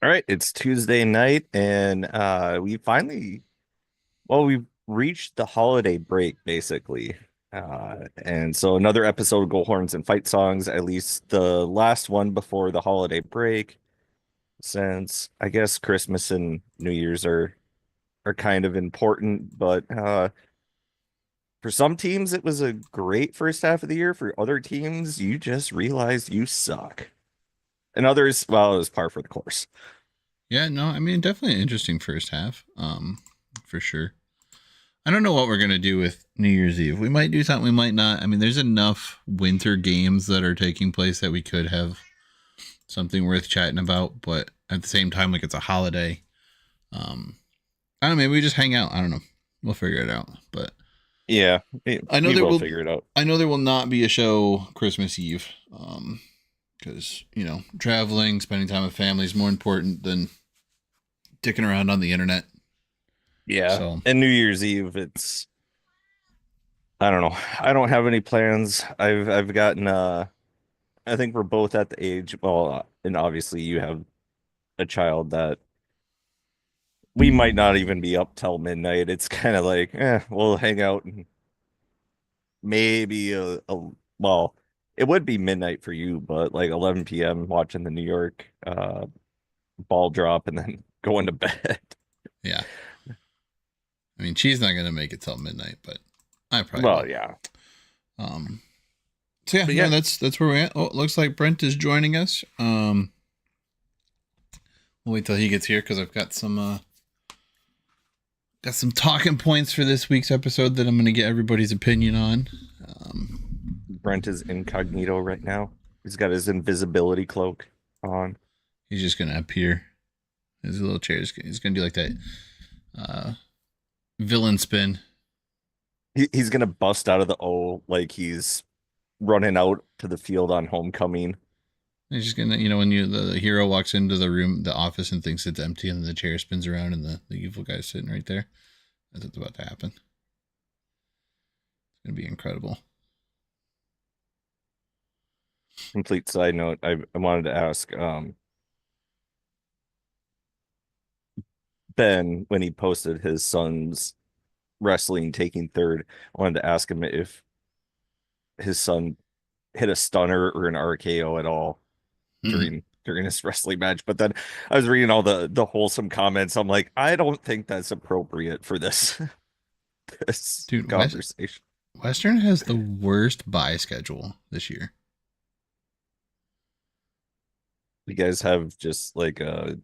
All right, it's Tuesday night, and we've reached the holiday break basically. And so another episode of Go Horns and Fight Songs, at least the last one before the holiday break, since I guess Christmas and New Year's are kind of important, but for some teams it was a great first half of the year. For other teams, you just realized you suck. And others, well, it was par for the course. Yeah, no, I mean definitely an interesting first half. For sure. I don't know what we're gonna do with New Year's Eve. We might do something, we might not. I mean, there's enough winter games that are taking place that we could have something worth chatting about, but at the same time, like it's a holiday. Um I don't know, maybe we just hang out. I don't know. We'll figure it out. But Yeah, I know we there will will figure it out. I know there will not be a show Christmas Eve. Because, traveling, spending time with family is more important than dicking around on the internet. Yeah. So, And New Year's Eve, I don't know. I don't have any plans. I've gotten I think we're both at the age, well, and obviously you have a child that we might not even be up till midnight. It's kind of like, we'll hang out and maybe well, it would be midnight for you, but like 11 p.m. watching the New York ball drop and then going to bed. yeah. I mean, she's not going to make it till midnight, but I probably Well, will. yeah. Um, so yeah, But no, yeah, that's where we're at. Oh, it looks like Brent is joining us. We'll wait till he gets here because I've got some talking points for this week's episode that I'm going to get everybody's opinion on. Brent is incognito right now. He's got his invisibility cloak on. He's just going to appear. His little chair. He's going to do like that villain spin. He's gonna bust out of the O like he's running out to the field on homecoming. He's just gonna, when the hero walks into the room, the office, and thinks it's empty, and then the chair spins around, and the evil guy's sitting right there. That's what's about to happen. It's gonna be incredible. Complete side note, I wanted to ask Ben when he posted his son's wrestling taking third. I wanted to ask him if his son hit a stunner or an RKO at all during his wrestling match. But then I was reading all the wholesome comments. I'm like, I don't think that's appropriate for this this Dude, conversation. Western has the worst buy schedule this year. You guys have just We like had,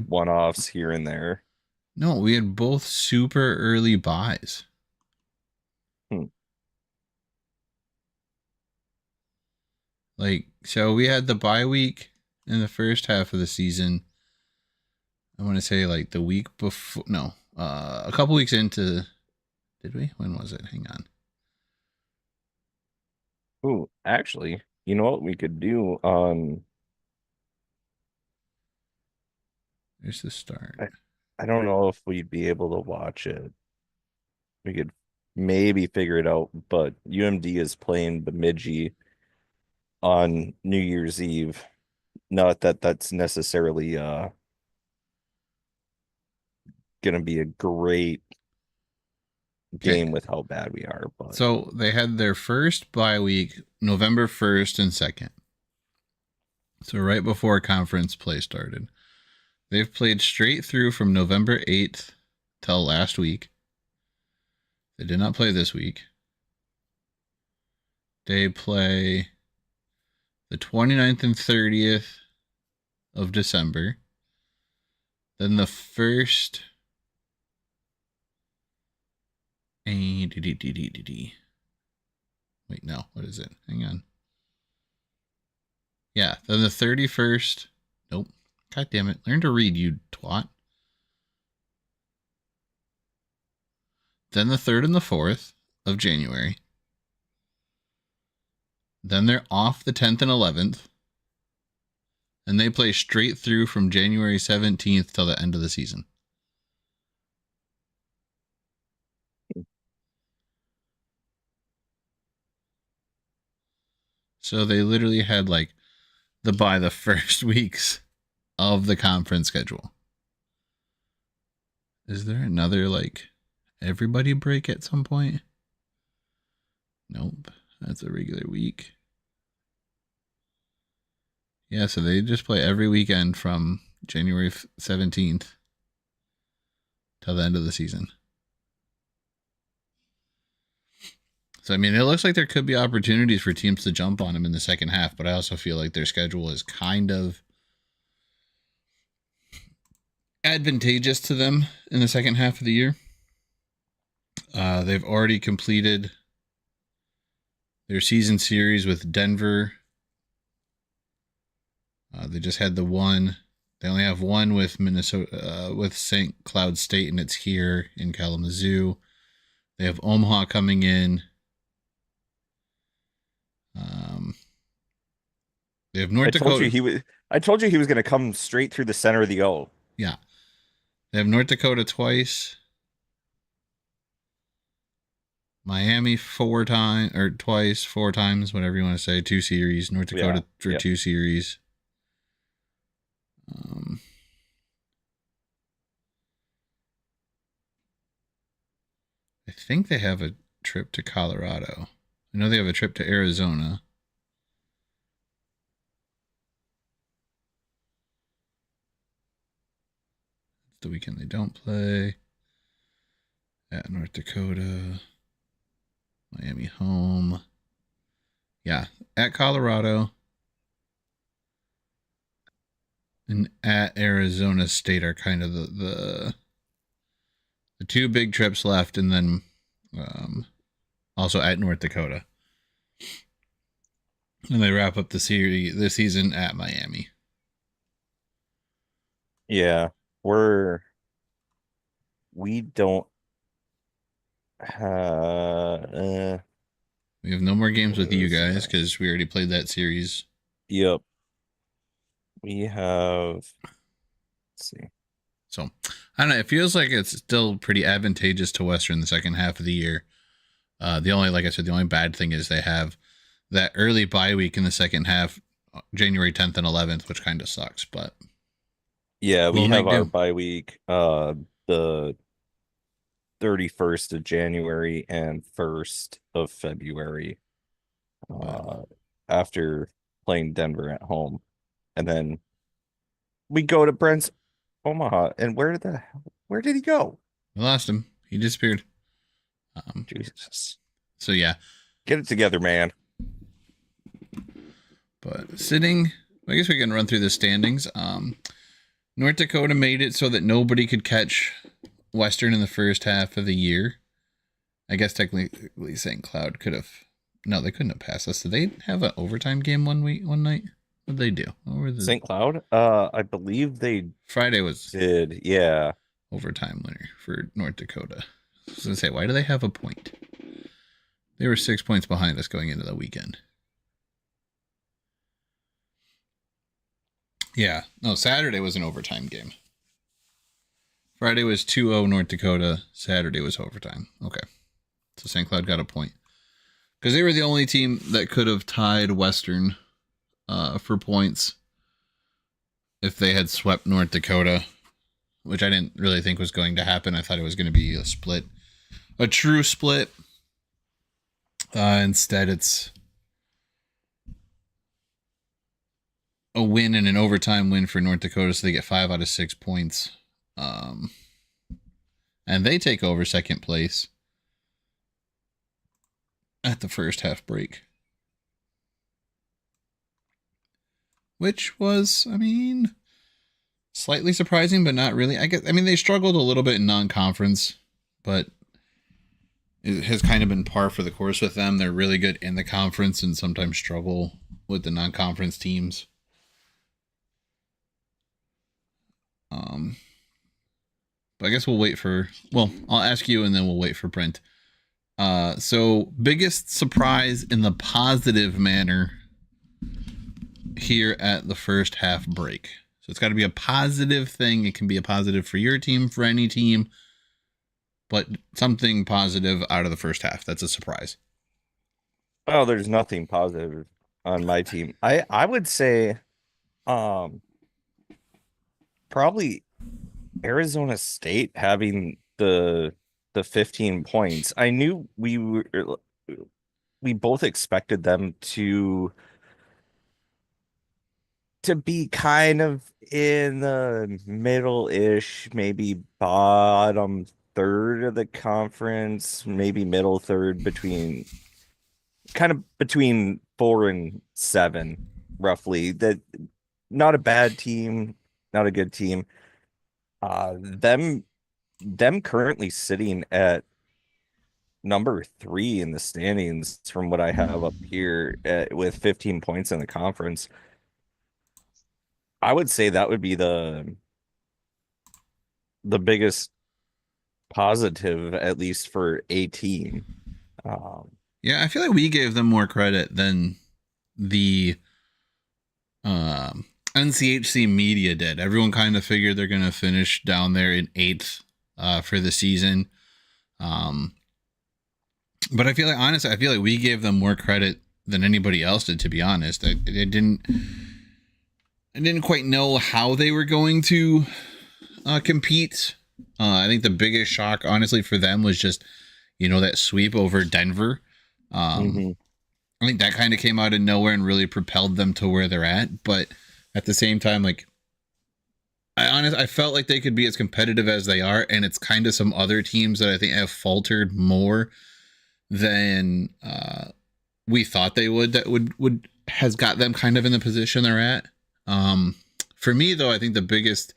one-offs here and there. no, we had both super early buys. Hmm. Like, so we had the bye week in the first half of the season. I want to say like the week before, no, a couple weeks into, did we? When was it? Hang on. Ooh, actually, you know what we could do on There's the start. I, I don't know if we'd be able to watch it. We could maybe figure it out, but UMD is playing Bemidji on New Year's Eve. Not that that's necessarily gonna be a great Okay. game with how bad we are, but So they had their first bye week November 1st and 2nd. So right before conference play started. They've played straight through from November 8th till last week. They did not play this week. They play the 29th and 30th of December. Then the first. Wait, no. What is it? Hang on. Yeah, then the 31st. Nope. God damn it. Learn to read, you twat. Then the 3rd and the 4th of January. Then they're off the 10th and 11th. And they play straight through from January 17th till the end of the season. So they literally had like the first weeks of the conference schedule. Is there another like everybody break at some point? Nope. That's a regular week. Yeah, so they just play every weekend from January 17th till the end of the season. So, I mean, it looks like there could be opportunities for teams to jump on them in the second half, but I also feel like their schedule is kind of advantageous to them in the second half of the year. They've already completed their season series with Denver. They just had the one. They only have one with Minnesota, with St. Cloud State, and it's here in Kalamazoo. They have Omaha coming in. They have North Dakota. I told you he was going to come straight through the center of the O. Yeah. They have North Dakota twice. Miami four times, whatever you want to say. 2 series. North Dakota for 2 series. I think they have a trip to Colorado. I know they have a trip to Arizona. It's the weekend they don't play. At North Dakota. Miami home. Yeah, at Colorado. And at Arizona State are kind of the 2 big trips left, and then also at North Dakota. And they wrap up the season at Miami. Yeah, we don't we have no more games with you guys because we already played that series. Yep. We have, let's see. So, I don't know. It feels like it's still pretty advantageous to Western the second half of the year. The only bad thing is they have that early bye week in the second half, January 10th and 11th, which kind of sucks. But yeah, we have our bye week, the 31st of January and 1st of February, after playing Denver at home. And then we go to Brent's Omaha. And where did he go? We lost him. He disappeared. Jesus. So yeah. Get it together, man. But I guess we can run through the standings. North Dakota made it so that nobody could catch Western in the first half of the year. I guess technically St. Cloud could have. No, they couldn't have passed us. Did they have an overtime game one night? What did they do? St. Cloud? I believe Friday did, yeah. Overtime winner for North Dakota. I was going to say, why do they have a point? They were 6 points behind us going into the weekend. Yeah. No, Saturday was an overtime game. Friday was 2-0 North Dakota. Saturday was overtime. Okay. So St. Cloud got a point. Because they were the only team that could have tied Western for points if they had swept North Dakota, which I didn't really think was going to happen. I thought it was going to be a split, a true split. Instead, it's a win and an overtime win for North Dakota, so they get 5 out of 6 points. And they take over second place at the first half break. Which was, slightly surprising, but not really. They struggled a little bit in non-conference, but it has kind of been par for the course with them. They're really good in the conference and sometimes struggle with the non-conference teams. But I guess we'll wait I'll ask you and then we'll wait for Brent. So biggest surprise in the positive manner here at the first half break. So it's got to be a positive thing. It can be a positive for your team, for any team, but something positive out of the first half. That's a surprise. Oh, there's nothing positive on my team. I would say, probably Arizona State having the 15 points. I knew we both expected them to be kind of in the middle-ish, maybe bottom third of the conference, maybe middle third between kind of between 4 and 7, roughly. That not a bad team, not a good team. Them currently sitting at number 3 in the standings from what I have up here with 15 points in the conference. I would say that would be the biggest positive, at least for a team. Um, Yeah, I feel like we gave them more credit than the NCHC media did. Everyone kind of figured they're going to finish down there in eighth for the season. Um, but I feel like, honestly, I feel like we gave them more credit than anybody else did. To be honest, I didn't quite know how they were going to compete. I think the biggest shock, honestly, for them was just that sweep over Denver. Um, mhm. I think that kind of came out of nowhere and really propelled them to where they're at. But at the same time, like I felt like they could be as competitive as they are, and it's kind of some other teams that I think have faltered more than we thought they would. That would has got them kind of in the position they're at. Um, for me, though, I think the biggest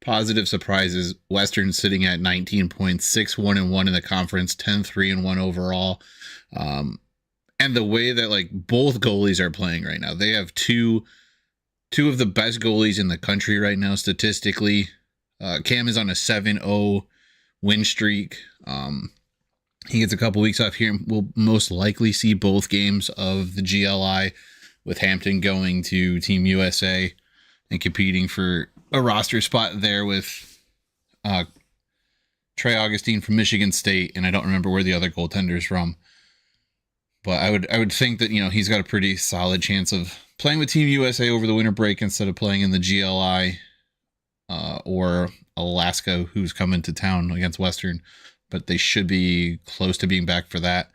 positive surprise is Western sitting at 19 points, 6-1-1 in the conference, 10-3-1 overall. And the way that like both goalies are playing right now, they have two of the best goalies in the country right now statistically. Cam is on a 7-0 win streak. He gets a couple weeks off here. We'll most likely see both games of the GLI, with Hampton going to Team USA and competing for a roster spot there with Trey Augustine from Michigan State, and I don't remember where the other goaltender's from. But I would think that he's got a pretty solid chance of playing with Team USA over the winter break instead of playing in the GLI or Alaska, who's coming to town against Western. But they should be close to being back for that.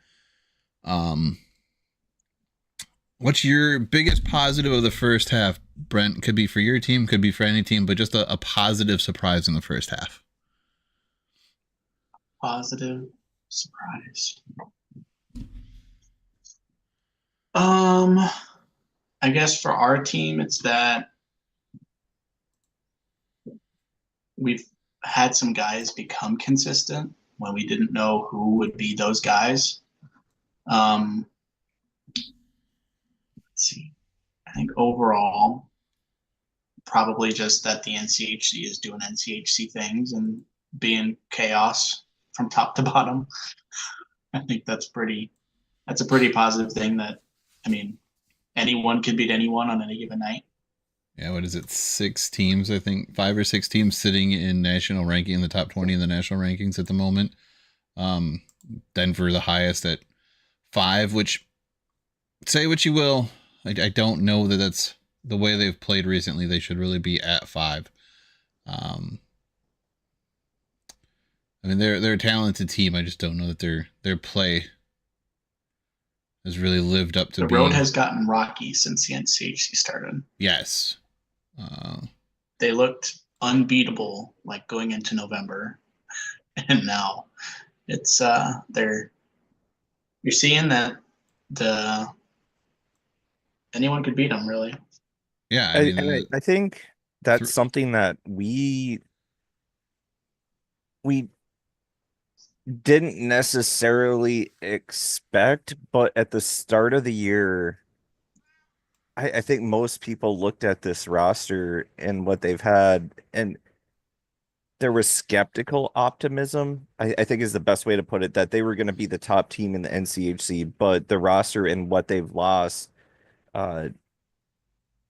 What's your biggest positive of the first half, Brent? Could be for your team, could be for any team, but just a positive surprise in the first half. Positive surprise. Um, I guess for our team, it's that we've had some guys become consistent when we didn't know who would be those guys. Let's see. I think overall, probably just that the NCHC is doing NCHC things and being chaos from top to bottom. I think that's a pretty positive thing that, I mean, anyone could beat anyone on any given night. Yeah, what is it? 6 teams, I think, 5 or 6 teams sitting in national ranking in the top 20 in the national rankings at the moment. Um, Denver the highest at 5, which say what you will, I don't know that that's the way they've played recently. They should really be at 5. Um, I mean, they're a talented team. I just don't know that their play has really lived up to The being. road has gotten rocky since the NCHC started. Yes. They looked unbeatable like going into November, and now it's they're you're seeing that the anyone could beat them really. Yeah, I mean, I think that's something that we didn't necessarily expect, but at the start of the year, I think most people looked at this roster and what they've had, and there was skeptical optimism, I think is the best way to put it, that they were going to be the top team in the NCHC, but the roster and what they've lost, uh,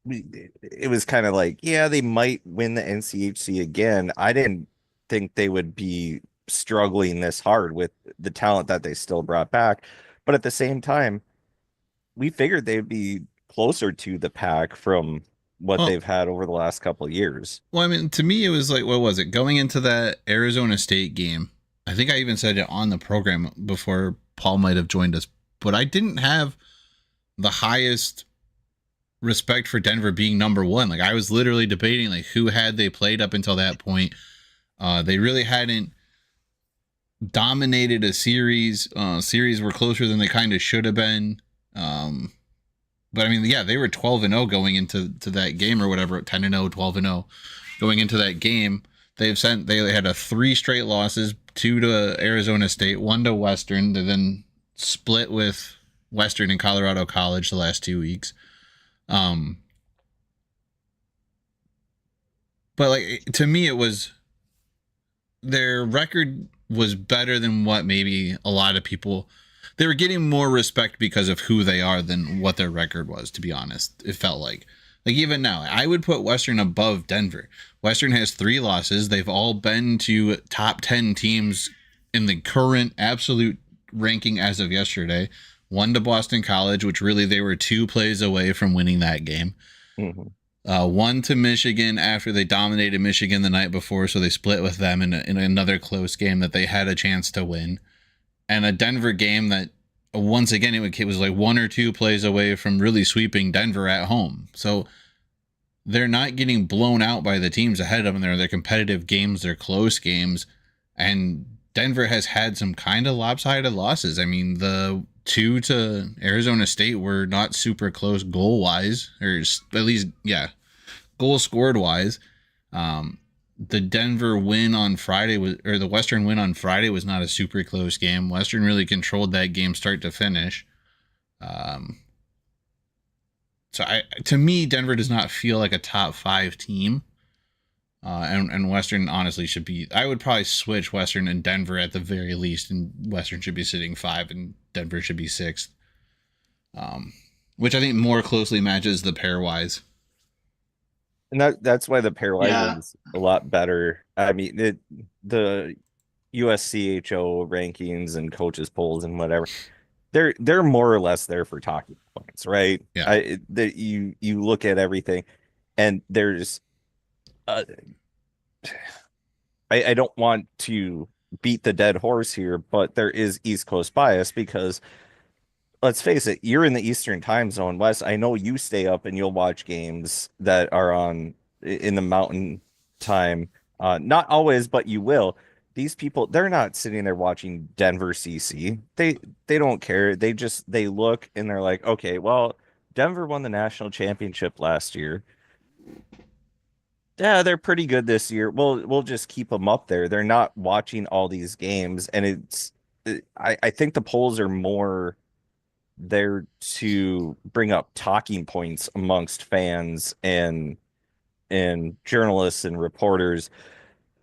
it was kind of like, yeah, they might win the NCHC again. I didn't think they would be struggling this hard with the talent that they still brought back. But at the same time, we figured they'd be closer to the pack from what Well, they've had over the last couple of years. well, I mean, to me, it was like, what was it? Going into that Arizona State game, I think I even said it on the program before Paul might have joined us, but I didn't have the highest respect for Denver being number one. Like, I was literally debating, like, who had they played up until that point. They really hadn't dominated a series. Series were closer than they kind of should have been. But I mean, yeah, they were 12-0 going into that game or whatever, 10-0, 12-0 going into that game. They had a 3 straight losses, 2 to Arizona State, 1 to Western. They then split with Western and Colorado College the last 2 weeks. But like, to me, it was, their record was better than what maybe a lot of people, they were getting more respect because of who they are than what their record was, to be honest. It felt like even now, I would put Western above Denver. Western has 3 losses. They've all been to top 10 teams in the current absolute ranking as of yesterday. 1 to Boston College, which really they were 2 plays away from winning that game. Mm-hmm. 1 to Michigan after they dominated Michigan the night before, so they split with them in another close game that they had a chance to win. And a Denver game that, once again, it was like 1 or 2 plays away from really sweeping Denver at home. So they're not getting blown out by the teams ahead of them. They're competitive games, they're close games. And Denver has had some kind of lopsided losses. I mean, the 2 to Arizona State were not super close goal-wise, or at least, yeah, goal scored-wise. The Denver win on Friday the Western win on Friday was not a super close game. Western really controlled that game start to finish. So to me, Denver does not feel like a top 5 team. And Western honestly should be, I would probably switch Western and Denver at the very least, and Western should be sitting 5 and Denver should be 6th. Which I think more closely matches the pairwise. And that's why the pairwise Yeah. is a lot better. I mean, the USCHO rankings and coaches polls and whatever, they're more or less there for talking points, right? Yeah. You look at everything, and there's I don't want to beat the dead horse here, but there is East Coast bias because, let's face it, you're in the Eastern time zone, Wes. I know you stay up and you'll watch games that are on in the mountain time. Not always, but you will. These people, they're not sitting there watching Denver CC. They don't care. They look and they're like, okay, well, Denver won the national championship last year. Yeah, they're pretty good this year. We'll just keep them up there. They're not watching all these games, and I think the polls are more there to bring up talking points amongst fans and journalists and reporters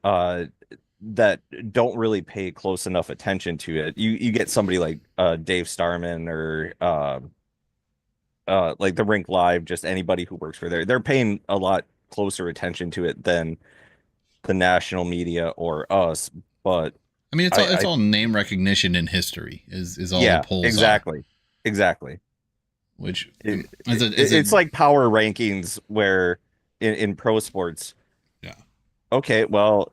that don't really pay close enough attention to it. You get somebody like Dave Starman or like the Rink Live, just anybody who works for there. They're paying a lot closer attention to it than the national media or us. But I mean, it's all name recognition in history is all yeah, the polls exactly. are. Exactly. Which It's like power rankings where in pro sports. Yeah. Okay, well,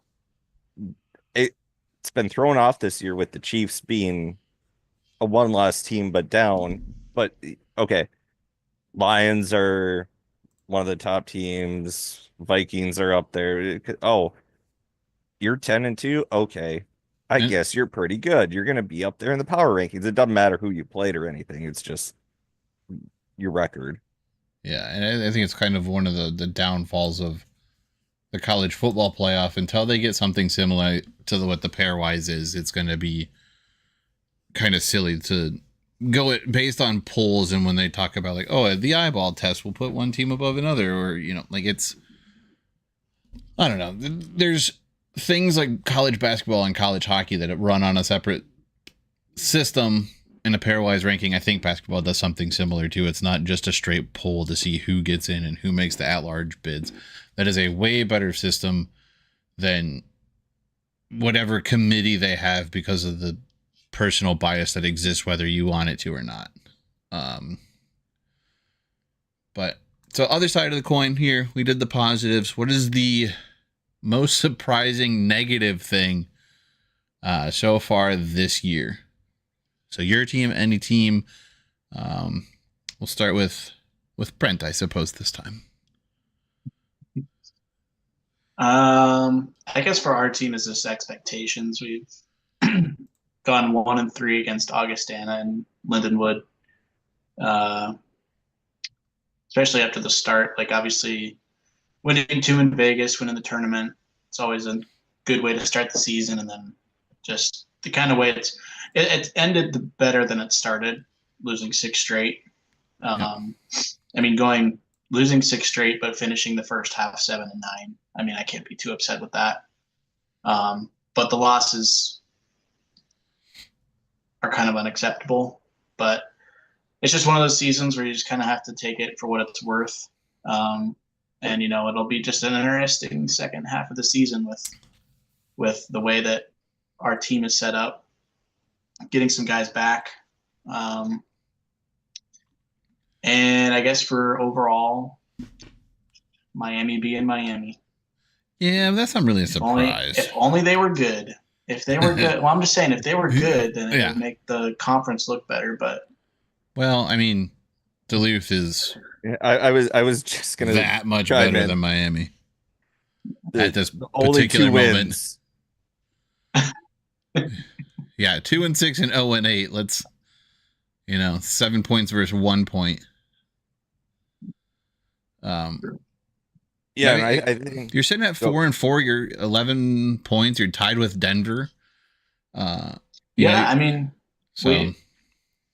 it's been thrown off this year with the Chiefs being a one-loss team but down. But okay, Lions are one of the top teams. Vikings are up there. Oh, you're 10-2? Okay. I And, guess you're pretty good. You're going to be up there in the power rankings. It doesn't matter who you played or anything. It's just your record. yeah, and I think it's kind of one of the downfalls of the college football playoff. Until they get something similar to what the pairwise is, it's going to be kind of silly to go it based on polls. And when they talk about like, oh, the eyeball test will put one team above another, or like it's, I don't know. There's things like college basketball and college hockey that run on a separate system in a pairwise ranking. I think basketball does something similar too. It's not just a straight poll to see who gets in and who makes the at-large bids. That is a way better system than whatever committee they have because of the personal bias that exists, whether you want it to or not. But So other side of the coin here, we did the positives. What is the most surprising negative thing so far this year? So your team, any team. We'll start with Brent, I suppose, this time. I guess for our team is just expectations. We've gone 1-3 against Augustana and Lindenwood. Especially after the start, like obviously winning 2 in Vegas, winning the tournament, it's always a good way to start the season. And then just the kind of way it ended better than it started, losing 6 straight. I mean, losing 6 straight, but finishing the first half 7-9. I mean, I can't be too upset with that. But the losses are kind of unacceptable. But it's just one of those seasons where you just kind of have to take it for what it's worth. And it'll be just an interesting second half of the season with the way that our team is set up, getting some guys back. And I guess for overall, Miami being Miami. Yeah, that's not really a surprise. If only they were good. If they were good, well, I'm just saying, if they were good, then it would make the conference look better. But well, I mean, Duluth is. I was just gonna that much better than Miami at this only particular 2 moment. Wins. Yeah, 2-6 and 0-8. Let's 7 points versus 1 point. Yeah, I think you're sitting at 4-4. You're 11 points. You're tied with Denver. I mean, so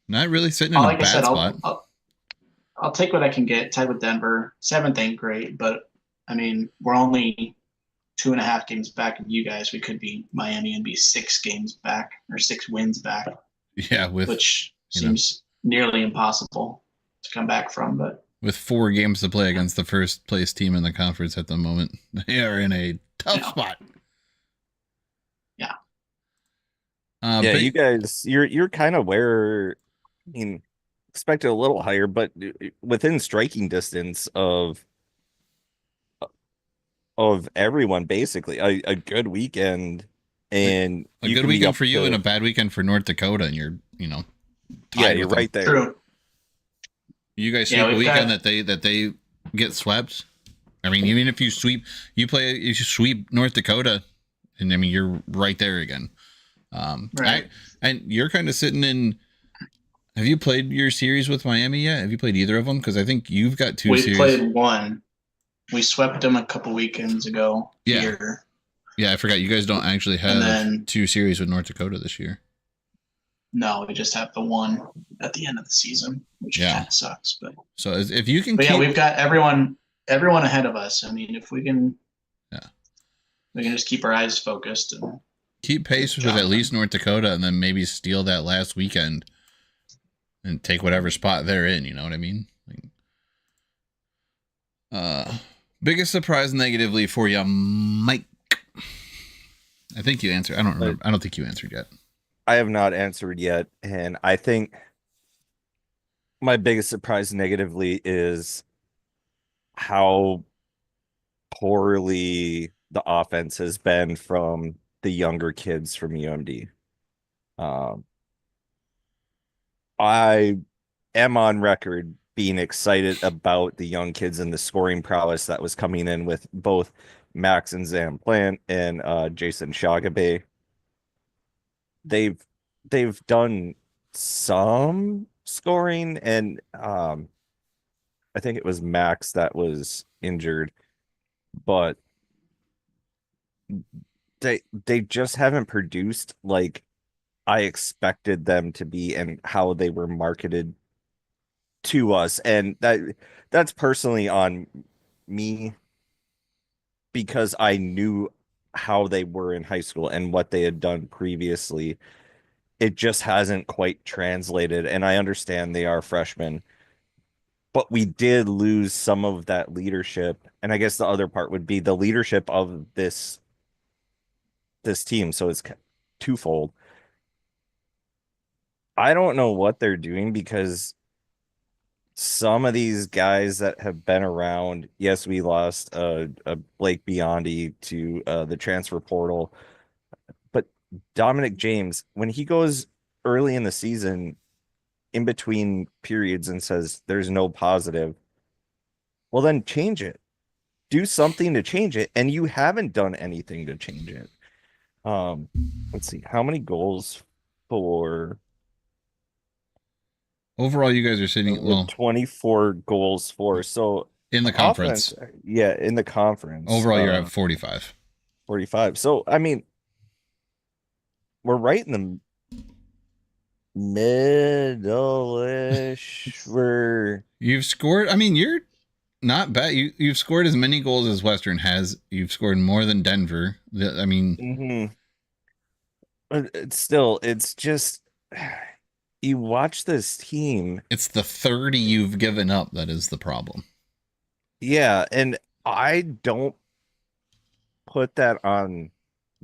not really sitting in a bad spot. I'll take what I can get. Tied with Denver, 7th ain't great, but I mean, we're only 2.5 games back of you guys. We could be Miami and be 6 games back or 6 wins back. Yeah, which seems nearly impossible to come back from, but. With 4 games to play against the first place team in the conference at the moment, they are in a tough spot. Yeah. You guys, you're kind of where, I mean, expected a little higher, but within striking distance of everyone, basically a good weekend, and a good weekend for you and a bad weekend for North Dakota, and you're you're right there. True. You guys sweep a weekend that they get swept. I mean, even if you sweep North Dakota, and I mean you're right there again. Right. And you're kind of sitting in. Have you played your series with Miami yet? Have you played either of them? Because I think you've got 2 series. We played one. We swept them a couple weekends ago. Yeah. Here. Yeah, I forgot. You guys don't actually have 2 series with North Dakota this year. No, we just have the one at the end of the season, which kind of sucks. But so if you can, we've got everyone ahead of us. I mean, if we can, we can just keep our eyes focused and keep pace with at least North Dakota, and then maybe steal that last weekend and take whatever spot they're in. You know what I mean? Biggest surprise negatively for you, Mike. I think you answered. I don't remember. I don't think you answered yet. I have not answered yet, and I think my biggest surprise negatively is how poorly the offense has been from the younger kids from UMD. I am on record being excited about the young kids and the scoring prowess that was coming in with both Max and Zam Plant and Jason Shagabe. They've done some scoring, and I think it was Max that was injured, but they just haven't produced like I expected them to be and how they were marketed to us. And that's personally on me because I knew how they were in high school and what they had done previously. It just hasn't quite translated, and I understand they are freshmen, but we did lose some of that leadership. And I guess the other part would be the leadership of this team. So it's twofold. I don't know what they're doing because some of these guys that have been around, yes, we lost a Blake Biondi to the transfer portal, but Dominic James, when he goes early in the season, in between periods and says there's no positive, well, then change it. Do something to change it. And you haven't done anything to change it. Um, let's see, how many goals for Overall, you guys are sitting, well, 24 goals for. So in the conference. offense, yeah, in the conference. Overall, you're at 45. 45. So, I mean, we're right in the middle-ish. You've scored. I mean, you're not bad. You've scored as many goals as Western has. You've scored more than Denver. I mean, But it's just you watch this team. it's the 30 you've given up that is the problem. Yeah, and I don't put that on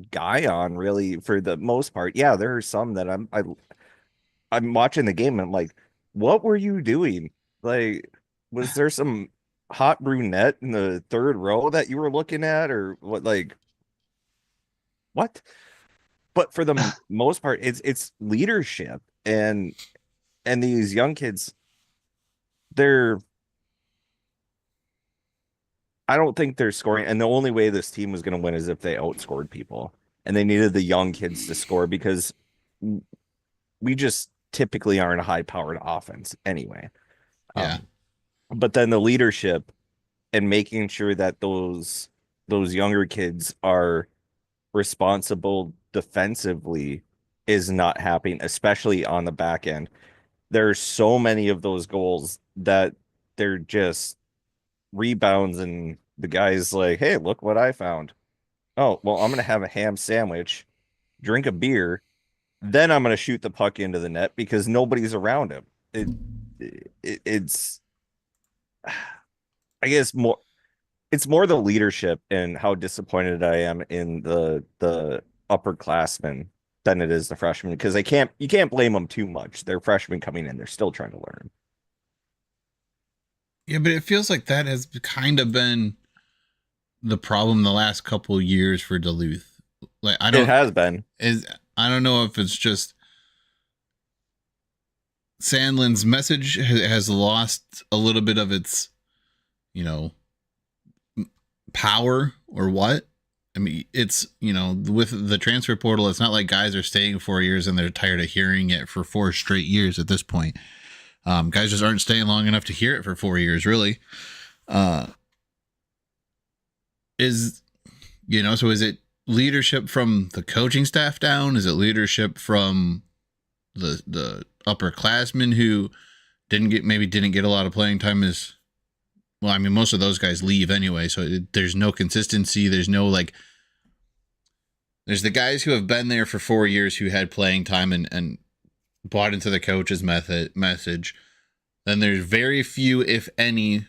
Guyon really for the most part. Yeah, there are some that I'm watching the game and I'm like, what were you doing? Like, was there some hot brunette in the third row that you were looking at, or what? Like, what? But for the most part, it's leadership and these young kids, they're I don't think they're scoring, and the only way this team was going to win is if they outscored people, and they needed the young kids to score because we just typically aren't a high-powered offense anyway. Yeah. But then the leadership and making sure that those younger kids are responsible defensively is not happening, especially on the back end. There's so many of those goals that they're just rebounds and the guy's like, hey, look what I found. Oh, well, I'm gonna have a ham sandwich, drink a beer, then I'm gonna shoot the puck into the net because nobody's around him. It's I guess it's more the leadership and how disappointed I am in the upperclassmen than it is the freshmen, because you can't blame them too much. They're freshmen coming in, they're still trying to learn. Yeah, but it feels like that has kind of been the problem the last couple years for Duluth. Like It has been. I don't know if it's just Sandlin's message has lost a little bit of its, power or what. I mean, it's, with the transfer portal, it's not like guys are staying 4 years and they're tired of hearing it for 4 straight years at this point. Guys just aren't staying long enough to hear it for 4 years, really. So is it leadership from the coaching staff down? Is it leadership from the upperclassmen who didn't get a lot of playing time? Well, I mean, most of those guys leave anyway, so there's no consistency. There's no there's the guys who have been there for 4 years who had playing time and bought into the coach's message. Then there's very few, if any,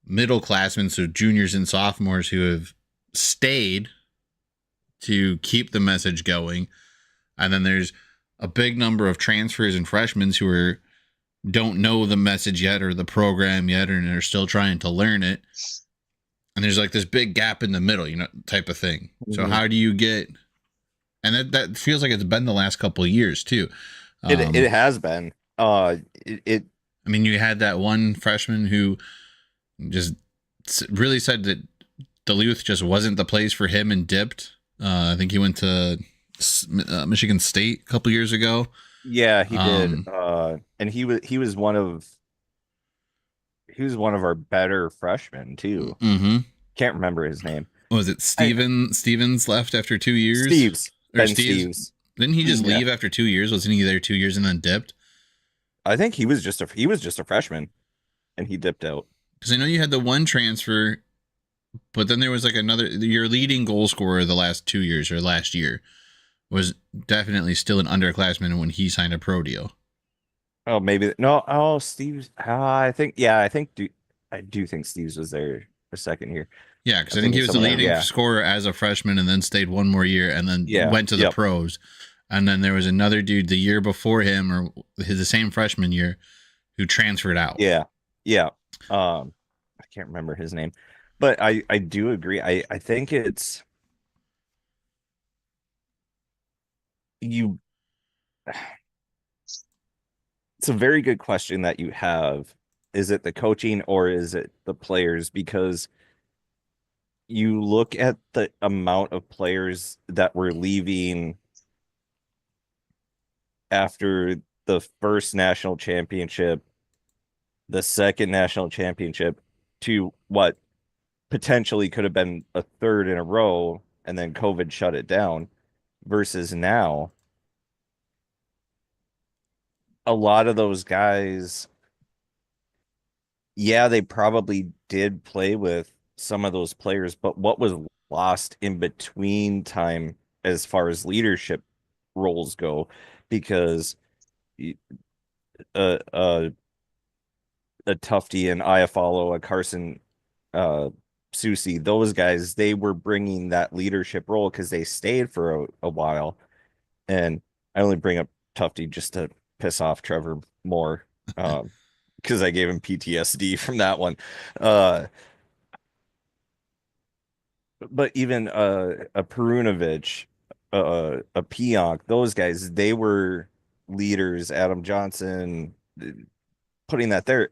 middleclassmen, so juniors and sophomores, who have stayed to keep the message going. And then there's a big number of transfers and freshmen who don't know the message yet or the program yet, and are still trying to learn it. And there's like this big gap in the middle, type of thing. Mm-hmm. So how do you get, and that feels like it's been the last couple of years too. It has been. I mean, you had that one freshman who just really said that Duluth just wasn't the place for him and dipped. I think he went to Michigan State a couple years ago. Yeah, he did. And he was one of our better freshmen too. Mm-hmm. Can't remember his name. Was it Stevens left after 2 years? Steves. Didn't he just leave after 2 years? Wasn't he there 2 years and then dipped? I think he was just a freshman, and he dipped out. Because I know you had the one transfer, but then there was like another. Your leading goal scorer the last 2 years or last year was definitely still an underclassman when he signed a pro deal. Oh, maybe no. Oh, Steve's. I do think Steve's was there a second here. Yeah, because I think he was the leading scorer as a freshman, and then stayed one more year, and then went to the pros. And then there was another dude the year before him, or the same freshman year, who transferred out. Yeah. Yeah. I can't remember his name, but I do agree. I think you it's a very good question that you have. Is it the coaching or is it the players? Because you look at the amount of players that were leaving after the first national championship, the second national championship, to what potentially could have been a third in a row, and then COVID shut it down, versus now, a lot of those guys, yeah, they probably did play with some of those players, but what was lost in between time as far as leadership roles go? Because uh, uh, a Tufty and Iafallo, a Carson, uh, Susie, those guys, they were bringing that leadership role because they stayed for a while. And I only bring up Tufty just to piss off Trevor more, because I gave him PTSD from that one. Uh, but even a Perunovic, a Pionk, those guys, they were leaders. Adam Johnson, putting that there.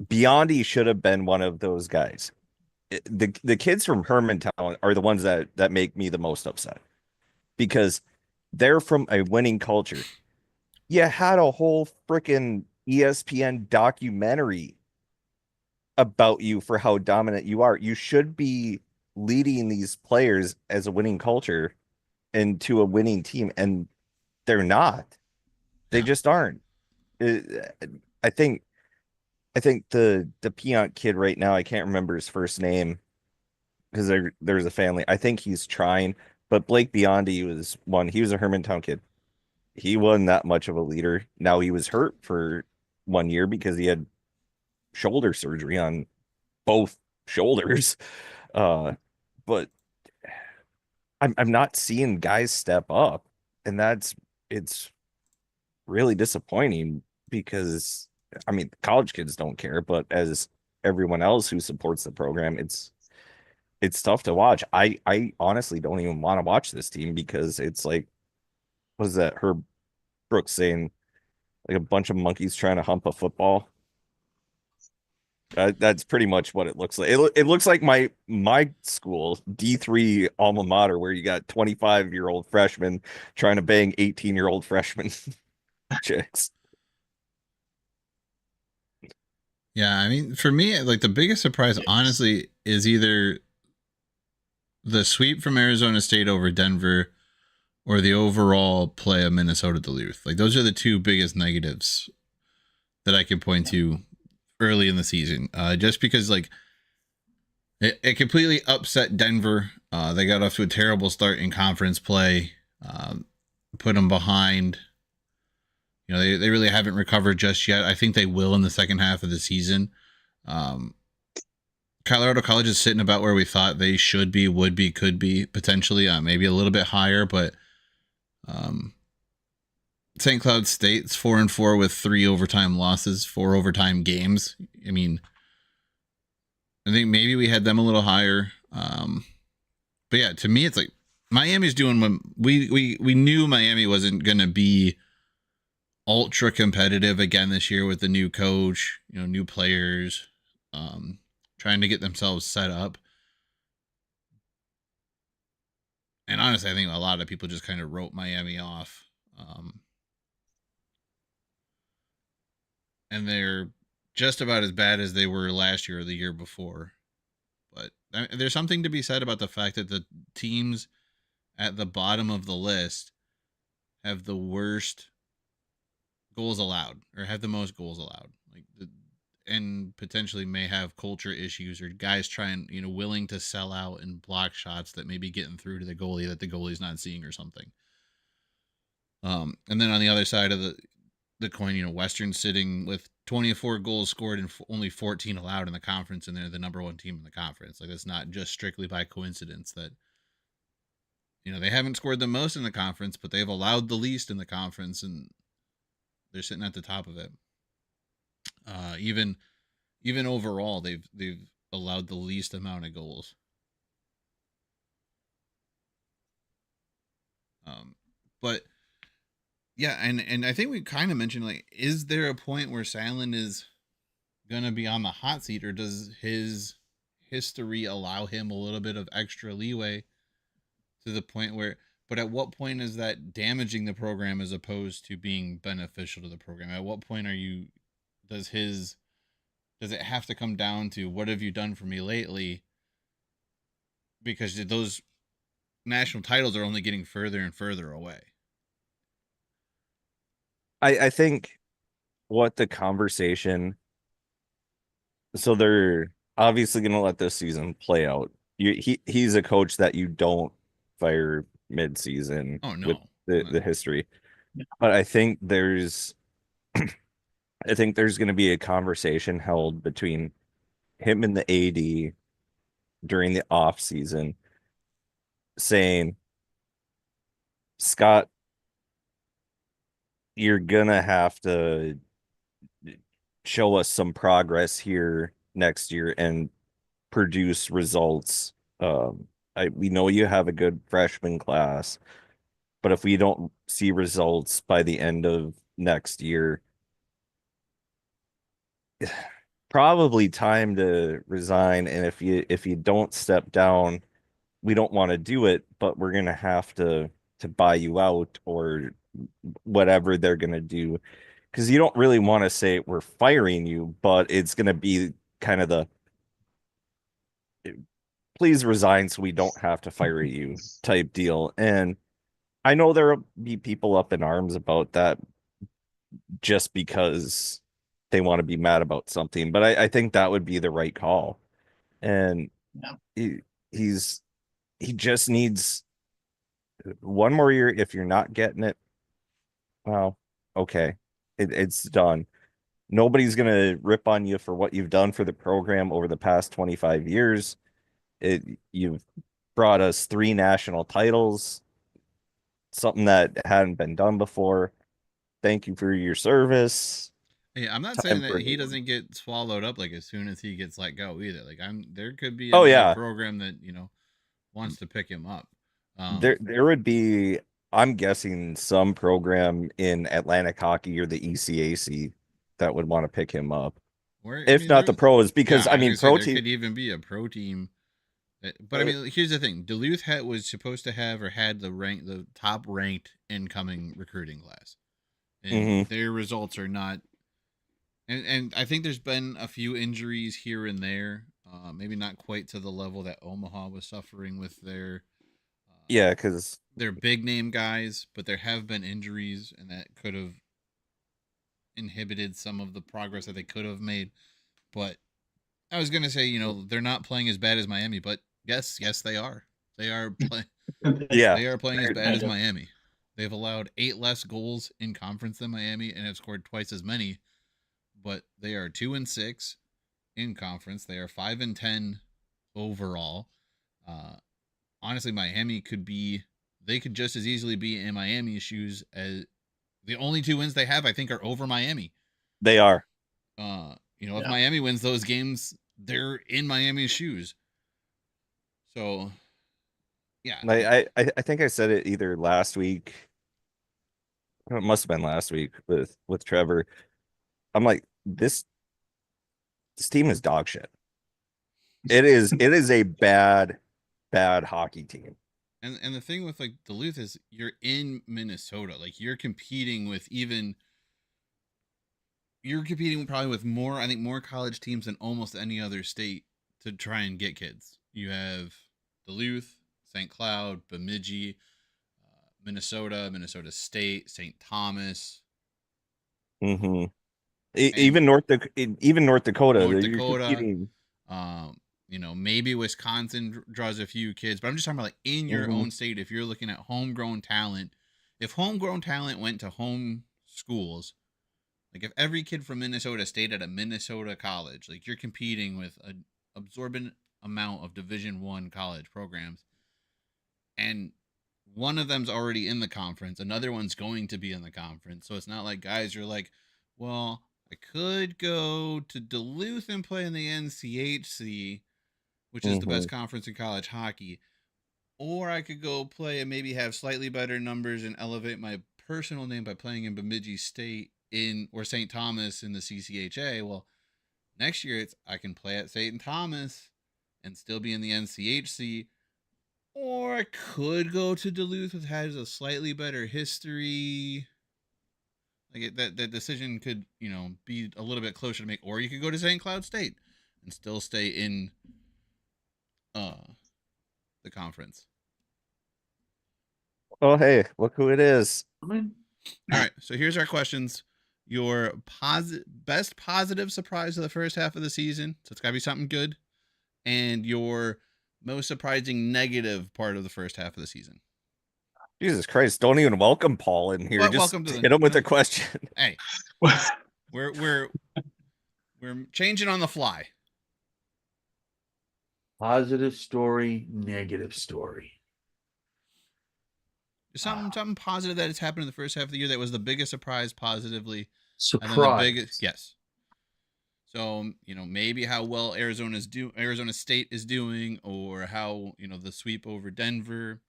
Biondi should have been one of those guys. The kids from Hermantown are the ones that make me the most upset because they're from a winning culture. You had a whole freaking ESPN documentary about you for how dominant you are. You should be leading these players as a winning culture into a winning team, and they're not. They Yeah. just aren't. Uh, I think I think the Peont kid right now, I can't remember his first name because there's a family. I think he's trying, but Blake Biondi was one. He was a Hermantown kid. He wasn't that much of a leader. Now he was hurt for 1 year because he had shoulder surgery on both shoulders. Uh, but I'm not seeing guys step up, and it's really disappointing because I mean college kids don't care, but as everyone else who supports the program, it's tough to watch. I honestly don't even want to watch this team because it's like, what is that Herb Brooks saying? Like a bunch of monkeys trying to hump a football. That's pretty much what it looks like. It looks like my school D3 alma mater where you got 25-year-old freshmen trying to bang 18-year-old freshmen chicks. Yeah, I mean, for me, like the biggest surprise, honestly, is either the sweep from Arizona State over Denver or the overall play of Minnesota Duluth. Like those are the two biggest negatives that I can point to early in the season. Just because like it completely upset Denver. They got off to a terrible start in conference play. Put them behind. You know, they really haven't recovered just yet. I think they will in the second half of the season. Um, Colorado College is sitting about where we thought they should be, would be, could be potentially, maybe a little bit higher, but um, St. Cloud State's 4-4 with 3 overtime losses, 4 overtime games. I mean, I think maybe we had them a little higher. But yeah, to me, it's like Miami's doing what we knew Miami wasn't going to be ultra competitive again this year with the new coach, you know, new players, um, trying to get themselves set up. And honestly, I think a lot of people just kind of wrote Miami off. And they're just about as bad as they were last year or the year before. But there's something to be said about the fact that the teams at the bottom of the list have the worst goals allowed or have the most goals allowed. And potentially may have culture issues or guys trying, you know, willing to sell out and block shots that may be getting through to the goalie that the goalie's not seeing or something. And then on the other side of the coin, you know, Western sitting with 24 goals scored and only 14 allowed in the conference, and they're the number one team in the conference. Like it's not just strictly by coincidence that, you know, they haven't scored the most in the conference, but they've allowed the least in the conference, and they're sitting at the top of it. Even even overall, they've allowed the least amount of goals. Um, but yeah, and I think we kind of mentioned, like, is there a point where Silent is gonna be on the hot seat, or does his history allow him a little bit of extra leeway to the point where? But at what point is that damaging the program as opposed to being beneficial to the program? At what point are you? Does his does it have to come down to what have you done for me lately? Because those national titles are only getting further and further away. I think what the conversation, so they're obviously going to let this season play out. He's a coach that you don't fire mid-season Oh with no, the history. But I think there's going to be a conversation held between him and the AD during the off season saying, Scott, you're gonna have to show us some progress here next year and produce results. We know you have a good freshman class, but if we don't see results by the end of next year, probably time to resign. And if you don't step down, we don't want to do it, but we're gonna have to buy you out or whatever they're gonna do. Because you don't really want to say we're firing you, but it's gonna be kind of the please resign so we don't have to fire you type deal. And I know there'll be people up in arms about that just because they want to be mad about something, but I think that would be the right call. And Yeah. he, he's he just needs one more year. If you're not getting it, well, okay, it's done. Nobody's gonna rip on you for what you've done for the program over the past 25 years. You've brought us 3 national titles, something that hadn't been done before. Thank you for your service. Hey, I'm not saying Time that for a he new one. doesn't get swallowed up like as soon as he gets let go either. Like there could be Oh another yeah, program that wants to pick him up. there would be. I'm guessing some program in Atlantic hockey or the ECAC that would want to pick him up, Where I if mean not there, the pros, yeah, because I I was mean gonna say pro there team. could even be a pro team. But I mean, here's the thing: Duluth was supposed to have or had the top ranked incoming recruiting class, and Mhm. their results are not. And I think there's been a few injuries here and there, maybe not quite to the level that Omaha was suffering with uh, Yeah, because their big name guys, but there have been injuries, and that could have inhibited some of the progress that they could have made. But I was gonna say, they're not playing as bad as Miami, but yes, they are. They are playing. yeah, They are playing as bad I as just, Miami. They've allowed 8 less goals in conference than Miami and have scored twice as many. But they are 2-6 in conference. They are 5-10 overall. Uh, Honestly, Miami could be. They could just as easily be in Miami's shoes as the only 2 wins they have. I think are over Miami. they are. If yeah. Miami wins those games, they're in Miami's shoes. So yeah, I think I said it either last week. It must have been last week with Trevor. I'm like, this team is dog shit. It is a bad hockey team. and the thing with like Duluth is you're in Minnesota, like you're competing probably with more, I think, more college teams than almost any other state to try and get kids. You have Duluth, St. Cloud, Bemidji, Minnesota State, St. Thomas, Hmm. and Even North Dakota, North you're Dakota. competing. Um, maybe Wisconsin draws a few kids, but I'm just talking about like in your Hmm. own state. If you're looking at homegrown talent, if homegrown talent went to home schools, like if every kid from Minnesota stayed at a Minnesota college, like you're competing with an absorbent amount of Division 1 college programs, and one of them's already in the conference, another one's going to be in the conference. So it's not like guys are like, well, I could go to Duluth and play in the NCHC, which is the Hmm. best conference in college hockey, or I could go play and maybe have slightly better numbers and elevate my personal name by playing in Bemidji State in or St. Thomas in the CCHA. Well, next year I can play at St. Thomas and still be in the NCHC, or I could go to Duluth, which has a slightly better history. That decision could be a little bit closer to make, or you could go to St. Cloud State and still stay in uh the conference. Oh, hey, look who it is. All right, so here's our questions. Your best positive surprise of the first half of the season, so it's got to be something good, and your most surprising negative part of the first half of the season. Jesus Christ, don't even welcome Paul in here. Well, Just welcome to hit him with the a question. Hey, we're changing on the fly. Positive story, negative story. Something positive that has happened in the first half of the year that was the biggest surprise positively. Surprise. And then the biggest, yes. So, maybe how well Arizona State is doing, or how, the sweep over Denver.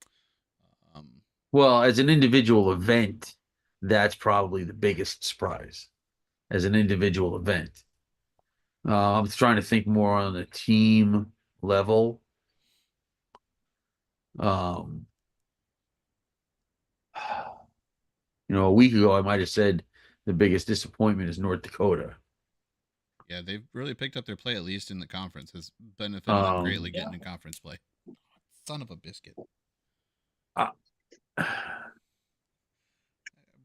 Well, as an individual event, that's probably the biggest surprise. As an individual event. I'm trying to think more on the team level. A week ago, I might have said the biggest disappointment is North Dakota. Yeah, they've really picked up their play, at least in the conference. Has benefited them greatly getting in conference play. Son of a biscuit. I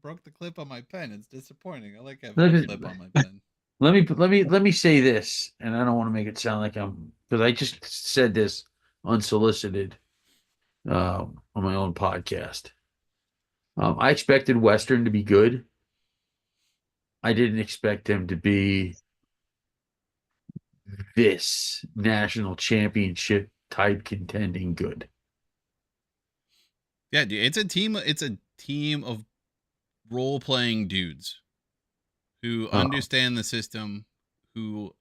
broke the clip on my pen. It's disappointing. I like having a clip on my pen. Let me say this, and I don't want to make it sound like because I just said this unsolicited on my own podcast. I expected Western to be good. I didn't expect them to be this national championship type contending good. Yeah, dude, it's a team. It's a team of role-playing dudes who understand the system, who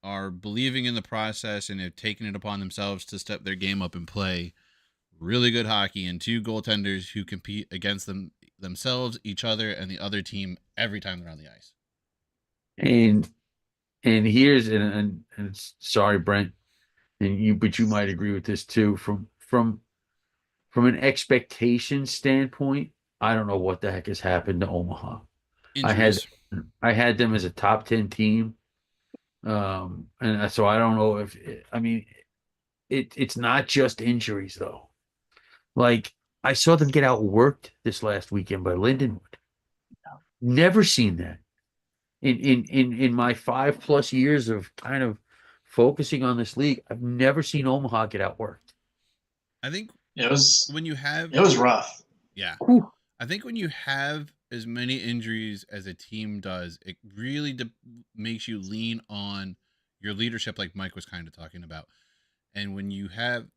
are believing in the process and have taken it upon themselves to step their game up and play really good hockey, and two goaltenders who compete against themselves, each other, and the other team every time they're on the ice. And here's and sorry, Brent, but you might agree with this too. From an expectation standpoint, I don't know what the heck has happened to Omaha. Injuries. I had them as a top 10 team. And so I don't know it's not just injuries though. Like I saw them get outworked this last weekend by Lindenwood. Never seen that in my 5+ years of kind of focusing on this league. I've never seen Omaha get outworked. I think it was rough. Yeah. Whew. I think when you have as many injuries as a team does, it really makes you lean on your leadership, like Mike was kind of talking about. And when you have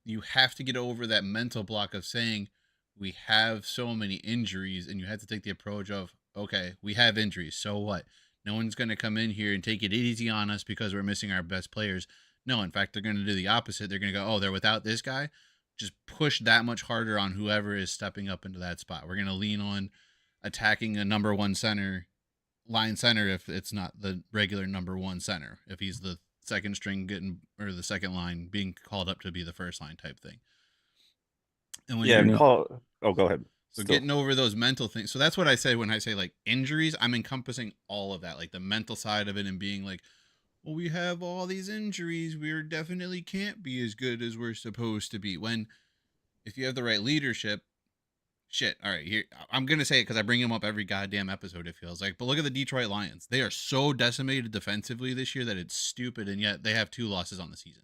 to get over that mental block of saying we have so many injuries, and you have to take the approach of, okay, we have injuries, so what? No one's going to come in here and take it easy on us because we're missing our best players. No, in fact, they're going to do the opposite. They're going to go, oh, they're without this guy. Just push that much harder on whoever is stepping up into that spot. We're going to lean on attacking a number one line center if it's not the regular number one center. If he's the second string or the second line being called up to be the first line type thing. And when go ahead. So getting over those mental things. So that's what I say when I say like injuries. I'm encompassing all of that, like the mental side of it, and being like, well, we have all these injuries. We definitely can't be as good as we're supposed to be. When if you have the right leadership, shit. All right, here I'm gonna say it because I bring him up every goddamn episode. It feels like, but look at the Detroit Lions. They are so decimated defensively this year that it's stupid, and yet they have 2 losses on the season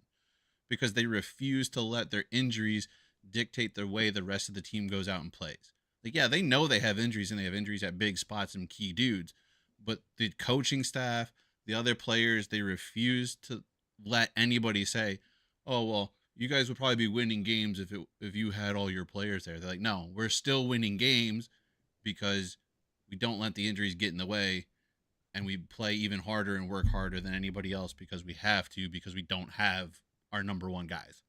because they refuse to let their injuries dictate the way the rest of the team goes out and plays. Like, yeah, they know they have injuries, and they have injuries at big spots and key dudes, but the coaching staff, the other players, they refuse to let anybody say, "Oh, well, you guys would probably be winning games if you had all your players there." They're like, "No, we're still winning games because we don't let the injuries get in the way, and we play even harder and work harder than anybody else because we have to, because we don't have our number one guys.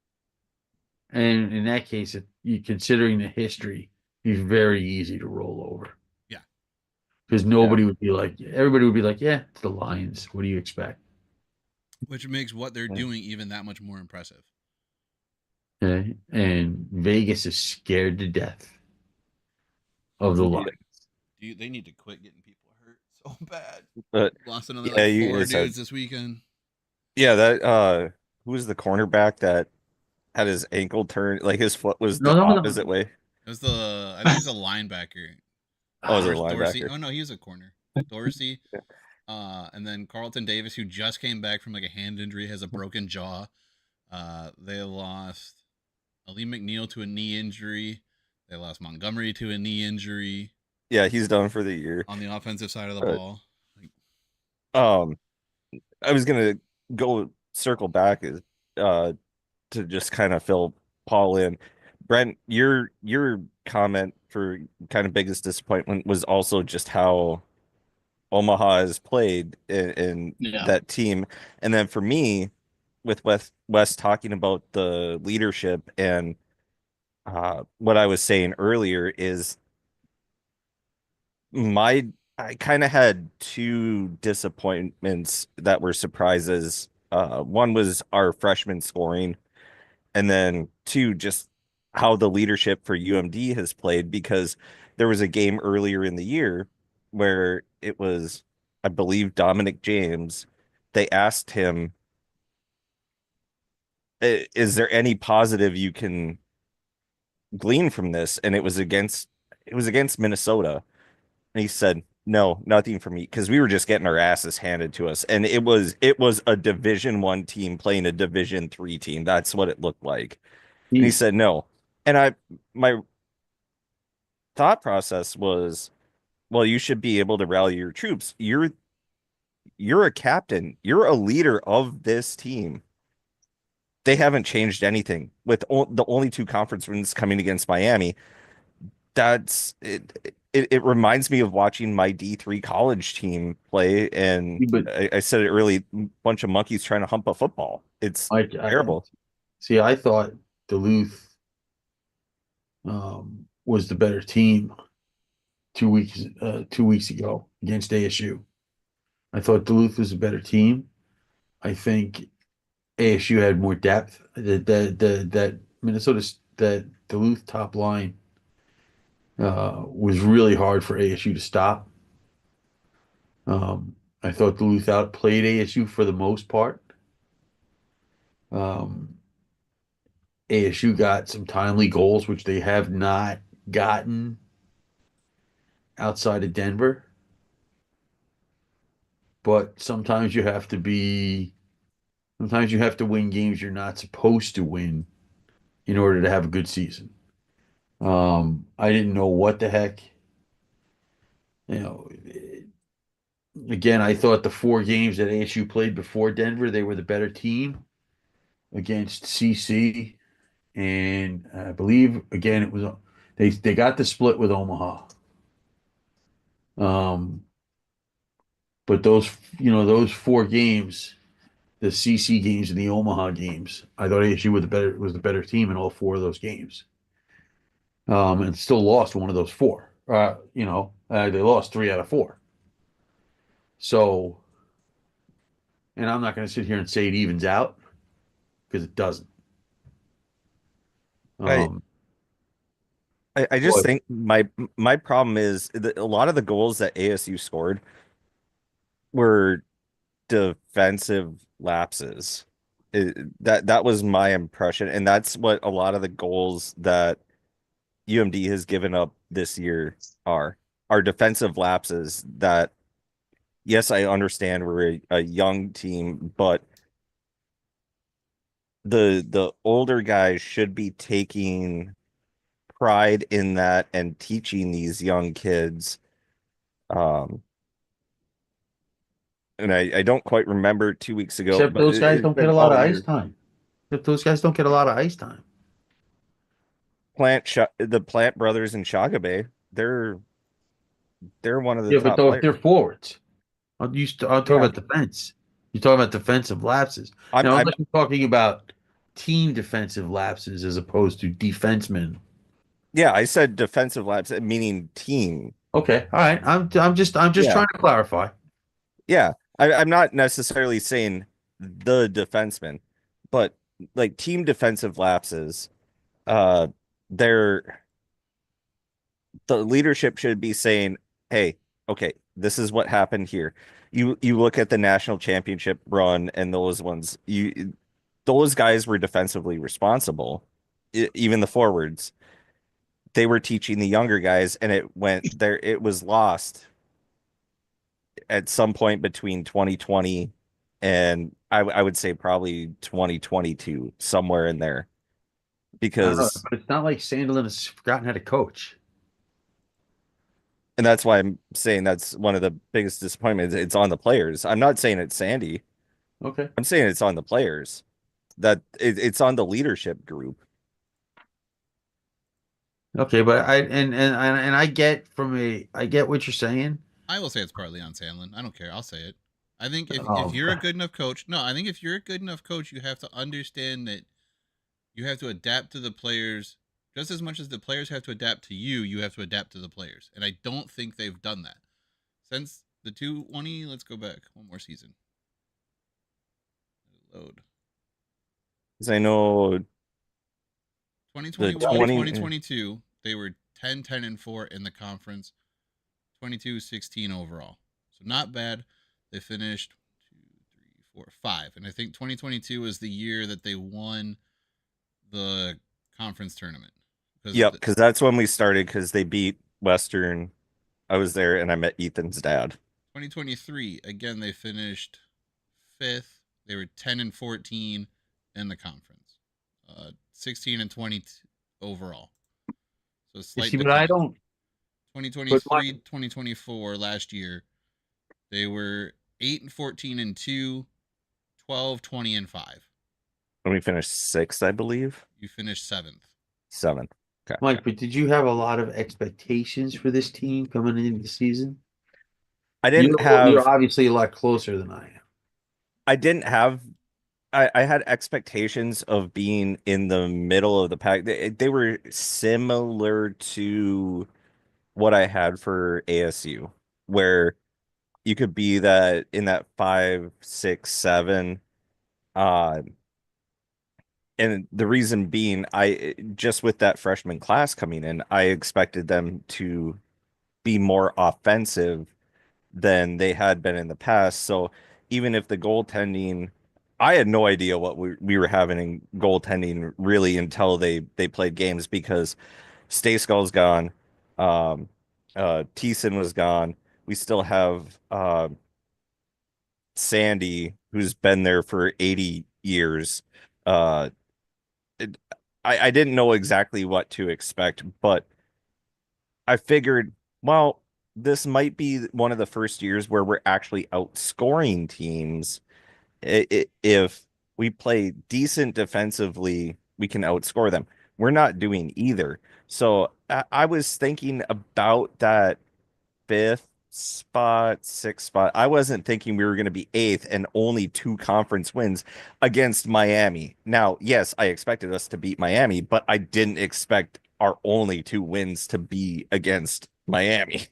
And in that case, you considering the history, he's very easy to roll over. Yeah. Because everybody would be like, yeah, it's the Lions. What do you expect? Which makes what they're doing even that much more impressive. Okay. And Vegas is scared to death of the Lions. They need to quit getting people hurt so bad. But Lost another you 4 guys dudes this weekend. Yeah, that who was the cornerback that had his ankle turned, like his foot was the No. opposite way? It was I think he's a linebacker. Oh, was it a Dorsey. linebacker? Oh no, he was a corner. Dorsey. And then Carlton Davis, who just came back from like a hand injury, has a broken jaw. They lost Ali McNeil to a knee injury. They lost Montgomery to a knee injury. Yeah, he's done for the year. On the offensive side of the ball. I was gonna go circle back to just kind of fill Paul in. Brent, your comment for kind of biggest disappointment was also just how Omaha has played in that team. And then for me, with Wes talking about the leadership and what I was saying earlier is I kind of had two disappointments that were surprises. One was our freshman scoring, and then two, just how the leadership for UMD has played, because there was a game earlier in the year where it was, I believe, Dominic James. They asked him, is there any positive you can glean from this? And it was against Minnesota. And he said, no, nothing for me, because we were just getting our asses handed to us. And it was a Division 1 team playing a Division 3 team. That's what it looked like. And he said no. And my thought process was, well, you should be able to rally your troops. You're a captain. You're a leader of this team. They haven't changed anything with the only two conference wins coming against Miami. That's it. It reminds me of watching my D3 college team play, and I said it early, bunch of monkeys trying to hump a football. It's terrible. I thought Duluth was the better team 2 weeks ago against ASU. I thought Duluth was a better team. I think ASU had more depth. That Duluth top line was really hard for ASU to stop. I thought Duluth outplayed ASU for the most part. ASU got some timely goals, which they have not gotten outside of Denver. But sometimes you have to win games you're not supposed to win in order to have a good season. I didn't know what the heck. Again, I thought the 4 games that ASU played before Denver, they were the better team against CC. And I believe, again, it was they got the split with Omaha. But those 4 games, the CC games and the Omaha games, I thought ASU was the better team in all 4 of those games. And still lost one of those 4. They lost 3 out of 4. So, and I'm not going to sit here and say it evens out, because it doesn't. I just think my problem is that a lot of the goals that ASU scored were defensive lapses. That was my impression, and that's what a lot of the goals that UMD has given up this year are defensive lapses. That, yes, I understand we're a young team, but the older guys should be taking pride in that and teaching these young kids. And I don't quite remember 2 weeks ago, Except but those guys don't get a lot of ice time. The Plant brothers in Shagabe, they're one of the Yeah, but top they're players. forwards. I'll talk Yeah. about defense. You're talking about defensive lapses. Now, I'm unless you're talking about team defensive lapses as opposed to defensemen. yeah, I said defensive laps, meaning team. Okay, all right. I'm just Yeah. trying to clarify. Yeah. I'm not necessarily saying the defenseman, but like team defensive lapses, uh, they're the leadership should be saying, "Hey, okay, this is what happened here." You look at the national championship run and those ones, those guys were defensively responsible. Even the forwards, they were teaching the younger guys, and it went there. It was lost at some point between 2020 and I would say probably 2022, somewhere in there, I don't know, because but it's not like Sandelin has forgotten how to coach. and that's why I'm saying that's one of the biggest disappointments. It's on the players. I'm not saying it's Sandy. Okay. I'm saying it's on the players. It's on the leadership group. Okay, but I get what you're saying. I will say it's partly on Sandlin. I don't care. I'll say it. I think if Oh, you're a good enough coach, no, I think if you're a good enough coach, you have to understand that you have to adapt to the players just as much as the players have to adapt to you. You have to adapt to the players, and I don't think they've done that since the 220. Let's go back one more season. Load Because I know the 2021, 20, 2022. They were 10, 10, and 4 in the conference. 22, 16 overall. So not bad. They finished 2, 3, 4, 5. And I think 2022 was the year that they won the conference tournament. yep, because that's when we started because they beat Western. I was there and I met Ethan's dad. 2023, again, they finished 5th. They were 10 and 14 in the conference. 16 and 20 overall. So you slight see, but I decline. don't. 2023, 2024, last year, they were 8 and 14 and 2, 12, 20 and 5. When we finished sixth, I believe. You finished 7th. Seventh. Okay. Mike, but did you have a lot of expectations for this team coming into the season? I didn't You're have obviously a lot closer than I am. I didn't have I had expectations of being in the middle of the pack. They were similar to what I had for ASU, where you could be that in that 5, 6, 7. Uh, and the reason being, I just with that freshman class coming in, I expected them to be more offensive than they had been in the past. So even if the goaltending, I had no idea what we were having in goaltending really until they played games because Stay gone, Thiessen was gone. We still have Sandy, who's been there for 80 years. Uh, it, I didn't know exactly what to expect, but I figured, well, this might be one of the first years where we're actually outscoring teams. If we play decent defensively, we can outscore them. We're not doing either. So I was thinking about that fifth spot, sixth spot. I wasn't thinking we were going to be eighth and only 2 conference wins against Miami. Now, yes, I expected us to beat Miami, but I didn't expect our only 2 wins to be against Miami.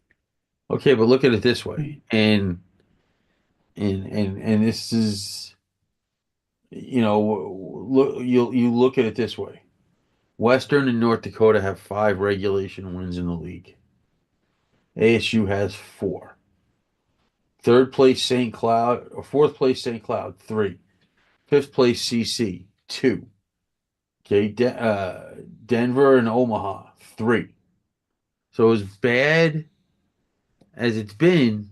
Okay, but look at it this way, and this is, look, you look at it this way. Western and North Dakota have 5 regulation wins in the league. ASU has 4. Third place St. Cloud, or fourth place St. Cloud, 3. Fifth place CC, 2. Okay, Denver and Omaha, 3. So as bad as it's been,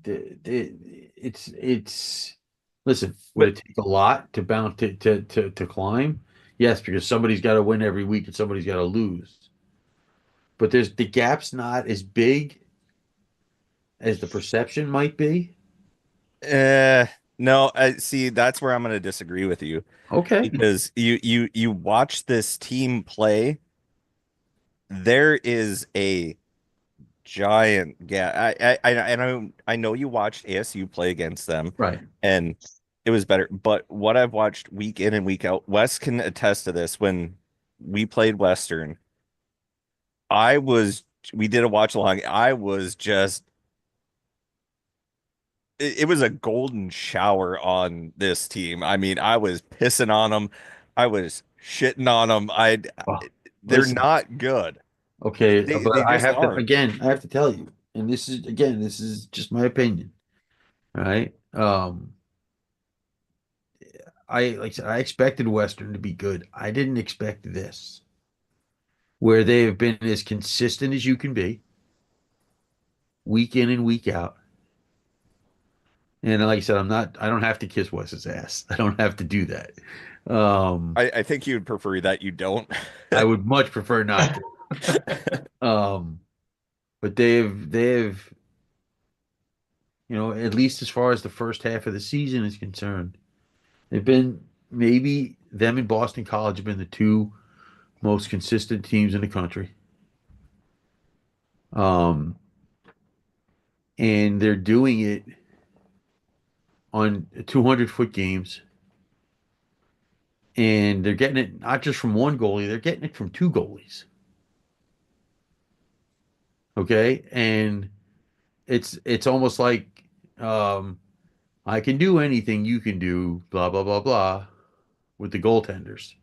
it's listen, would it take a lot to bounce to climb? Yes, because somebody's got to win every week and somebody's got to lose. But the gap's not as big as the perception might be. Uh, no, I see that's where I'm going to disagree with you Okay. because you watch this team play. There is a giant gap. I know you watched ASU play against them, Right. and it was better. But what I've watched week in and week out, Wes can attest to this. When we played Western, I was we did a watch along. I was just it was a golden shower on this team. I mean, I was pissing on them. I was shitting on them. Well, They're listen, not good. okay, but They I just have to aren't. again, I have to tell you, and this is just my opinion, right? I like I said, I expected Western to be good. I didn't expect this, where they have been as consistent as you can be, week in and week out. And like I said, I don't have to kiss Wes's ass. I don't have to do that. Um, I think you'd prefer that you don't. I would much prefer not to. Um, but they've, at least as far as the first half of the season is concerned, they've been maybe them and Boston College have been the two most consistent teams in the country. Um, and they're doing it on 200-foot games, and they're getting it not just from one goalie, they're getting it from two goalies. Okay, and it's almost like I can do anything you can do, blah blah blah blah, with the goaltenders,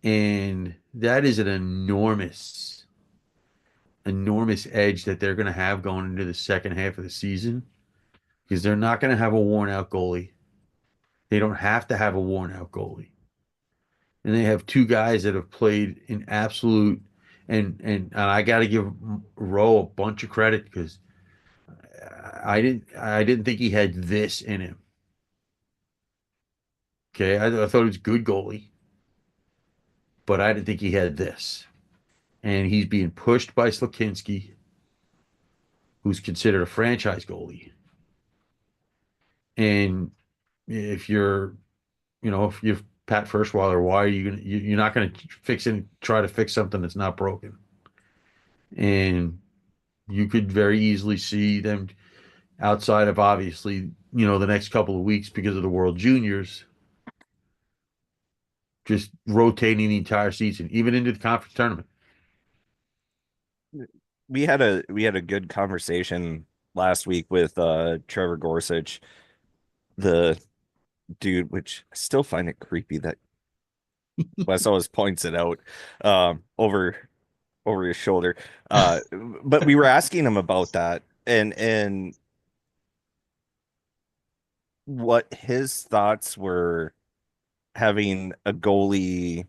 and that is an enormous edge that they're going to have going into the second half of the season because they're not going to have a worn out goalie. They don't have to have a worn out goalie, and they have two guys that have played in absolute and I got to give Rowe a bunch of credit because I didn't think he had this in him. Okay, I thought he was a good goalie, but I didn't think he had this. And he's being pushed by Slakinski, who's considered a franchise goalie. And if you're, if you're Pat Firstweiler, why are you gonna? You're not gonna try to fix something that's not broken. And you could very easily see them outside of obviously, the next couple of weeks because of the World Juniors, just rotating the entire season, even into the conference tournament. We had a good conversation last week with Trevor Gorsuch, the dude, which I still find it creepy that Wes always points it out over his shoulder. But we were asking him about that and what his thoughts were having a goalie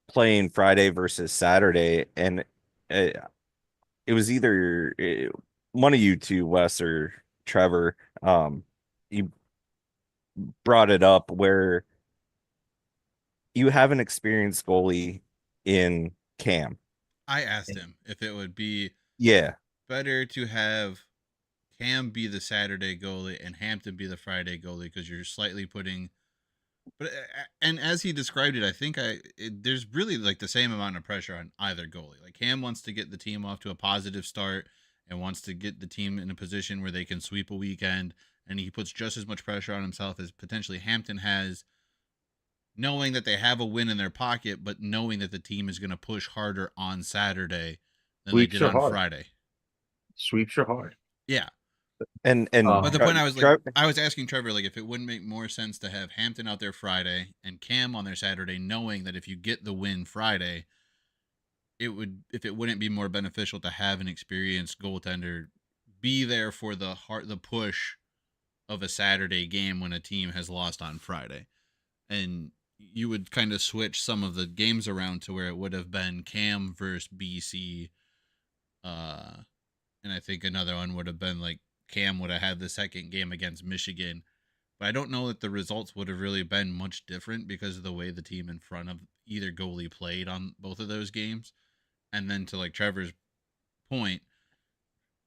playing Friday versus Saturday, and it, it was either one of you two, Wes or Trevor. You brought it up where you have an experienced goalie in Cam. I asked him if it would be Yeah, better to have Cam be the Saturday goalie and Hampton be the Friday goalie because you're slightly putting. But and as he described it, I think there's really like the same amount of pressure on either goalie. Like Cam wants to get the team off to a positive start and wants to get the team in a position where they can sweep a weekend, and he puts just as much pressure on himself as potentially Hampton has, knowing that they have a win in their pocket, but knowing that the team is going to push harder on Saturday than they Sweeps did are on hard. Friday. Sweeps are hard. Yeah. and But the Um, point I was asking Trevor, like, if it wouldn't make more sense to have Hampton out there Friday and Cam on there Saturday, knowing that if you get the win Friday, if it wouldn't be more beneficial to have an experienced goaltender be there for the push of a Saturday game when a team has lost on Friday. And you would kind of switch some of the games around to where it would have been Cam versus BC. And I think another one would have been like Cam would have had the second game against Michigan. But I don't know that the results would have really been much different because of the way the team in front of either goalie played on both of those games. And then to like Trevor's point,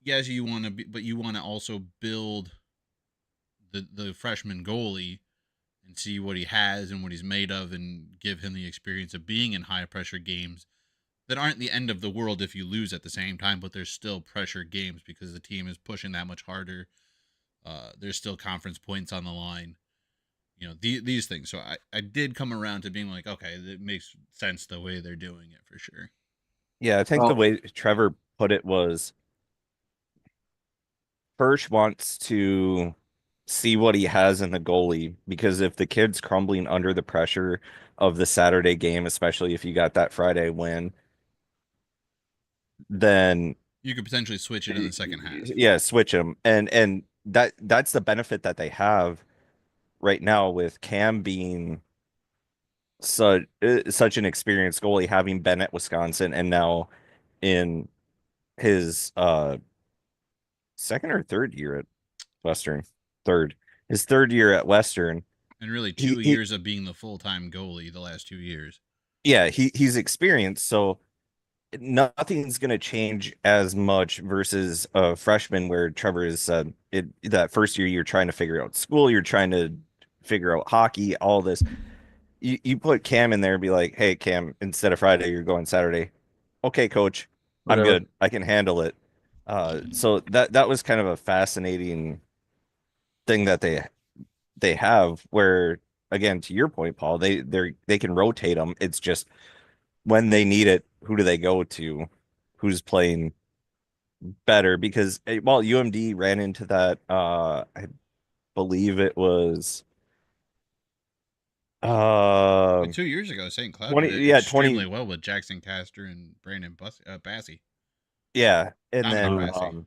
yes, you want to be, but you want to also build the freshman goalie and see what he has and what he's made of and give him the experience of being in high pressure games that aren't the end of the world if you lose at the same time, but there's still pressure games because the team is pushing that much harder. There's still conference points on the line. These things. So I did come around to being like, okay, it makes sense the way they're doing it for sure. Yeah, I think the way Trevor put it was Hirsch wants to see what he has in the goalie, because if the kid's crumbling under the pressure of the Saturday game, especially if you got that Friday win, then You could potentially switch it in the second half. yeah, switch him. And that's the benefit that they have right now with Cam being such an experienced goalie, having been at Wisconsin and now in his second or third year at Western. Third. His third year at Western. And really 2 years of being the full-time goalie the last 2 years. Yeah, he's experienced, so nothing's going to change as much versus a freshman where Trevor has said that first year you're trying to figure out school, you're trying to figure out hockey, all this. You put Cam in there and be like, hey, Cam, instead of Friday, you're going Saturday. Okay, coach, I'm Whatever. good. I can handle it. So that was kind of a fascinating thing that they have where, again, to your point, Paul, they can rotate them. It's just when they need it, who do they go to? Who's playing better? Because well, UMD ran into that. I believe it was Like 2 years ago, St. Cloud 20, did yeah, extremely 20, well with Jackson Castor and Brandon Bassey. yeah, and Dominic then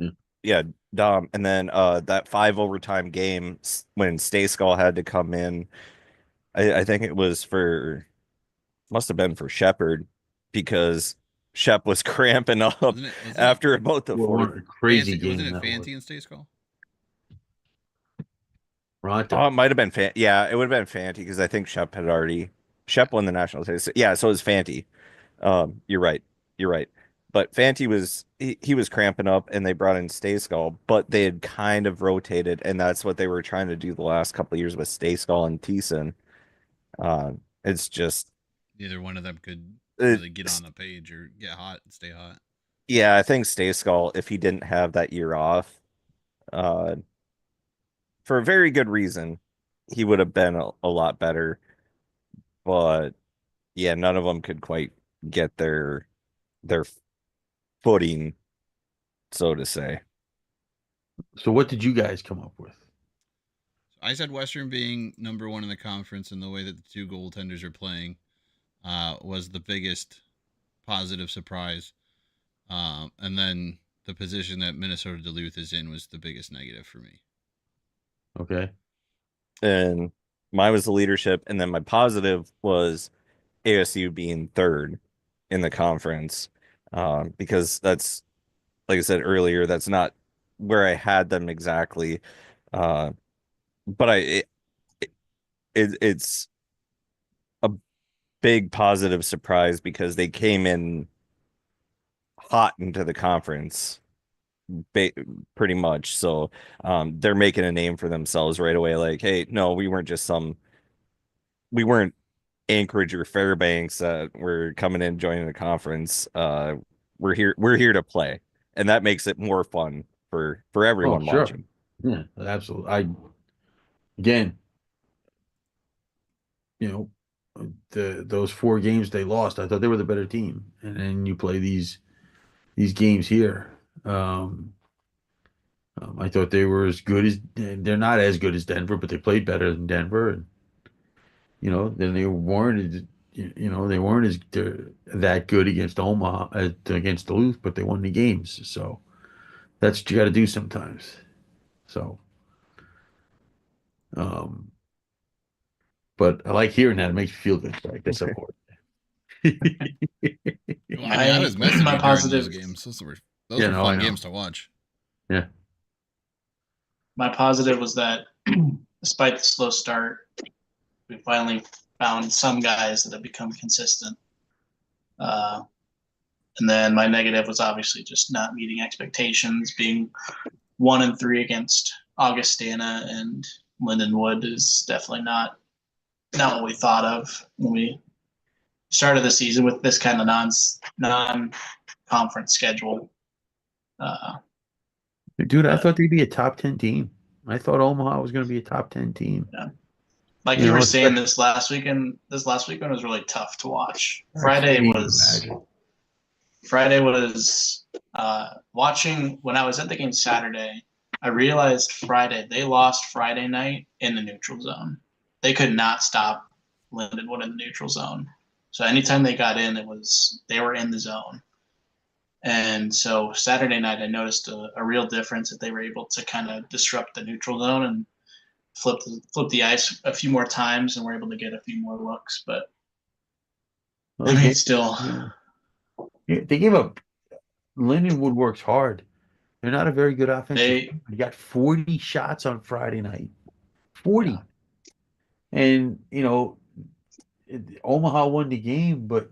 Bassey. yeah, Dom, and then that 5 overtime game when Stay Skull had to come in. I think it was must have been for Shepard, because Shep was cramping up Wasn't it after about the Well, fourth. what a crazy Fancy, wasn't game it that was. Fanti and Stay Skull? Ronto. Oh, it might have been Yeah, it would have been Fanti because I think Shep won the national title. Yeah, so it was Fanti. You're right. You're right. But Fanti he was cramping up and they brought in Stay Skull, but they had kind of rotated, and that's what they were trying to do the last couple of years with Stay Skull and Thiessen. It's just Neither one of them could it, really get on the page or get hot and stay hot. yeah, I think Stay Skull, if he didn't have that year off, uh, for a very good reason, he would have been a lot better. But yeah, none of them could quite get their footing, so to say. So what did you guys come up with? I said Western being number one in the conference and the way that the two goaltenders are playing was the biggest positive surprise. And then the position that Minnesota Duluth is in was the biggest negative for me. Okay. And mine was the leadership, and then my positive was ASU being third in the conference, because that's, like I said earlier, that's not where I had them exactly. But it's a big positive surprise because they came in hot into the conference, ba pretty much. So they're making a name for themselves right away. Like, hey, no, we weren't Anchorage or Fairbanks that were coming in joining the conference. We're here to play, and that makes it more fun for Oh, everyone sure. watching. Yeah, absolutely. Again, you know, those 4 games they lost, I thought they were the better team. And then you play these games here. I thought they were as good as they're not as good as Denver, but they played better than Denver. And then they weren't. They weren't as that good against Omaha as against Duluth, but they won the games. So that's what you got to do sometimes. So, um, but I like hearing that. It makes me feel good. Like that's important. Well, I mean, I was messaging my during positive, those games. Those were I fun know. games to watch. Yeah. my positive was that despite the slow start, we finally found some guys that have become consistent. And then my negative was obviously just not meeting expectations. Being 1-3 against Augustana and Lindenwood is definitely not what we thought of when we start of the season with this kind of non-conference schedule. Dude, I thought they'd be a top 10 team. I thought Omaha was going to be a top 10 team. Yeah. Like You you know, were saying, this last weekend was really tough to watch. I can't even imagine. Friday was watching when I was at the game Saturday. I realized Friday they lost Friday night in the neutral zone. They could not stop Lindenwood in the neutral zone. So anytime they got in, they were in the zone. And so Saturday night, I noticed a real difference that they were able to kind of disrupt the neutral zone and flip the ice a few more times, and were able to get a few more looks. But Well, I mean, still, they gave up. Lindenwood works hard. They're not a very good offensive they team. They got 40 shots on Friday night. 40. And, Omaha won the game, but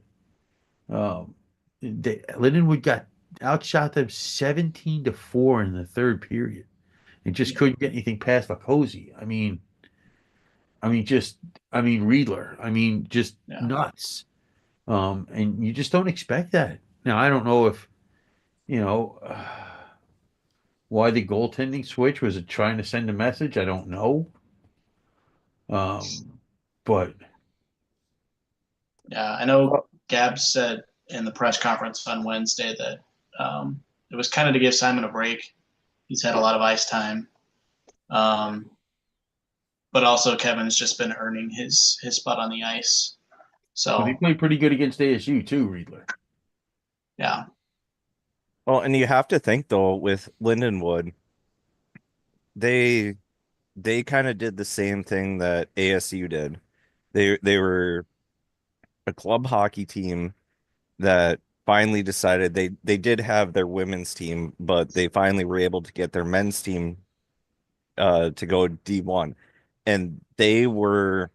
Lindenwood got outshot them 17-4 in the third period and just couldn't get anything past Vacosi. Riedler. Just nuts. And you just don't expect that. Now, I don't know if, why the goaltending switch. Was it trying to send a message? I don't know. But yeah, I know Gab said in the press conference on Wednesday that it was kind of to give Simon a break. He's had a lot of ice time. But also Kevin's just been earning his spot on the ice. So he played pretty good against ASU too, Riedler. Yeah. Well, and you have to think though with Lindenwood, they kind of did the same thing that ASU did. They were a club hockey team that finally decided they did have their women's team, but they finally were able to get their men's team to go D1. And they were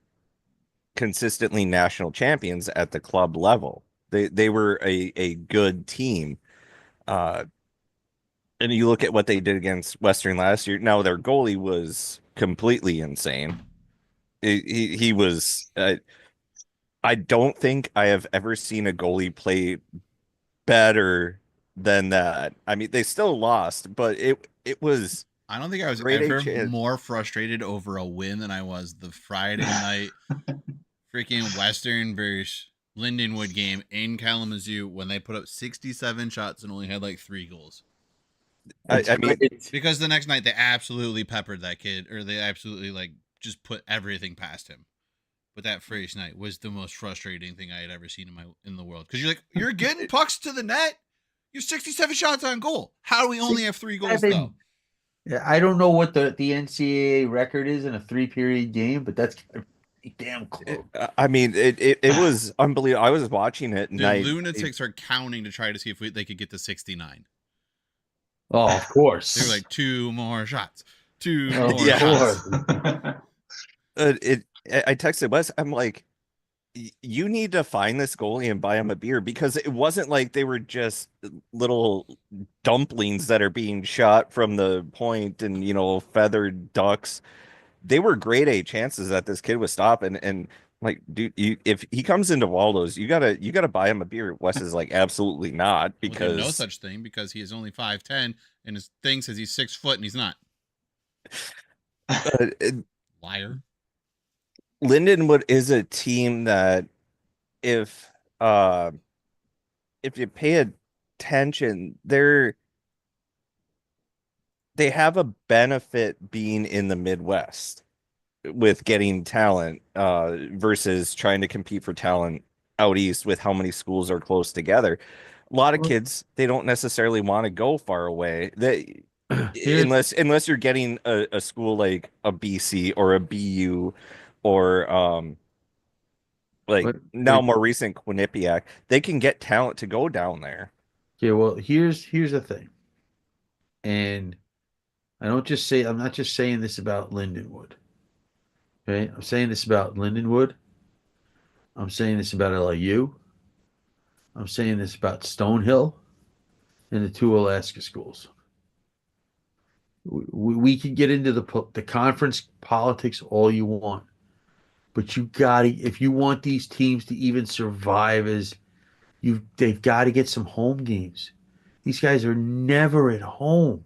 consistently national champions at the club level. They were a good team. And you look at what they did against Western last year. Now their goalie was completely insane. He was. I don't think I have ever seen a goalie play better than that. I mean, they still lost, but it was. I don't think I was great ever chance. more frustrated over a win than I was the Friday night freaking Western versus Lindenwood game in Kalamazoo when they put up 67 shots and only had like 3 goals. I mean, because the next night they absolutely peppered that kid, or they absolutely like just put everything past him. But that first night was the most frustrating thing I had ever seen in the world. Because you're getting pucks to the net. You're 67 shots on goal. How do we only have 3 goals though? I don't know what the NCAA record is in a 3-period game, but that's damn close. I mean, it was unbelievable. I was watching it. The lunatics are counting to try to see if they could get to 69. Oh, of course. They were like 2 more shots. 2 more shots. I texted Wes. I'm like, you need to find this goalie and buy him a beer, because it wasn't like they were just little dumplings that are being shot from the point and feathered ducks. They were grade A chances that this kid was stopping. And like, dude, if he comes into Waldo's, you gotta buy him a beer. Wes is like, absolutely not, because no such thing, because he is only 5'10", and his thing says he's 6 foot and he's not. Liar. Lindenwood is a team that if you pay attention, they have a benefit being in the Midwest with getting talent versus trying to compete for talent out east with how many schools are close together. A lot of kids, they don't necessarily want to go far away. Unless you're getting a school like a BC or a BU or more recent Quinnipiac, they can get talent to go down there. Yeah, well, here's the thing. And I'm not just saying this about Lindenwood. Okay? I'm saying this about Lindenwood. I'm saying this about LIU. I'm saying this about Stonehill and the 2 Alaska schools. We can get into the conference politics all you want. But you got to, if you want these teams to even survive, they've got to get some home games. These guys are never at home.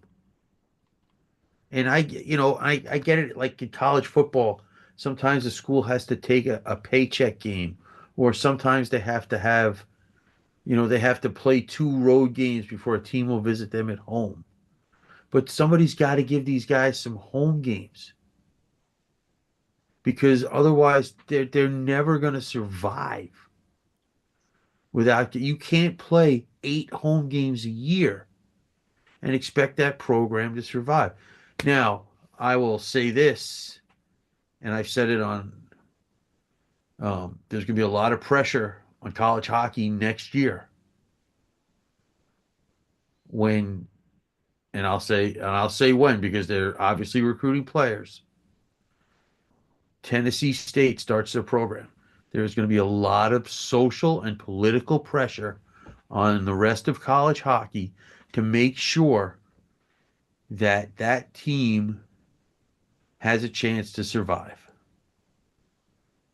And I get it. Like in college football, sometimes the school has to take a paycheck game, or sometimes they have to play two road games before a team will visit them at home. But somebody's got to give these guys some home games because otherwise they're never going to survive without you can't play 8 home games a year and expect that program to survive. Now, I will say this, and I've said it on there's going to be a lot of pressure on college hockey next year when and I'll say when because they're obviously recruiting players. Tennessee State starts their program. There's going to be a lot of social and political pressure on the rest of college hockey to make sure that that team has a chance to survive.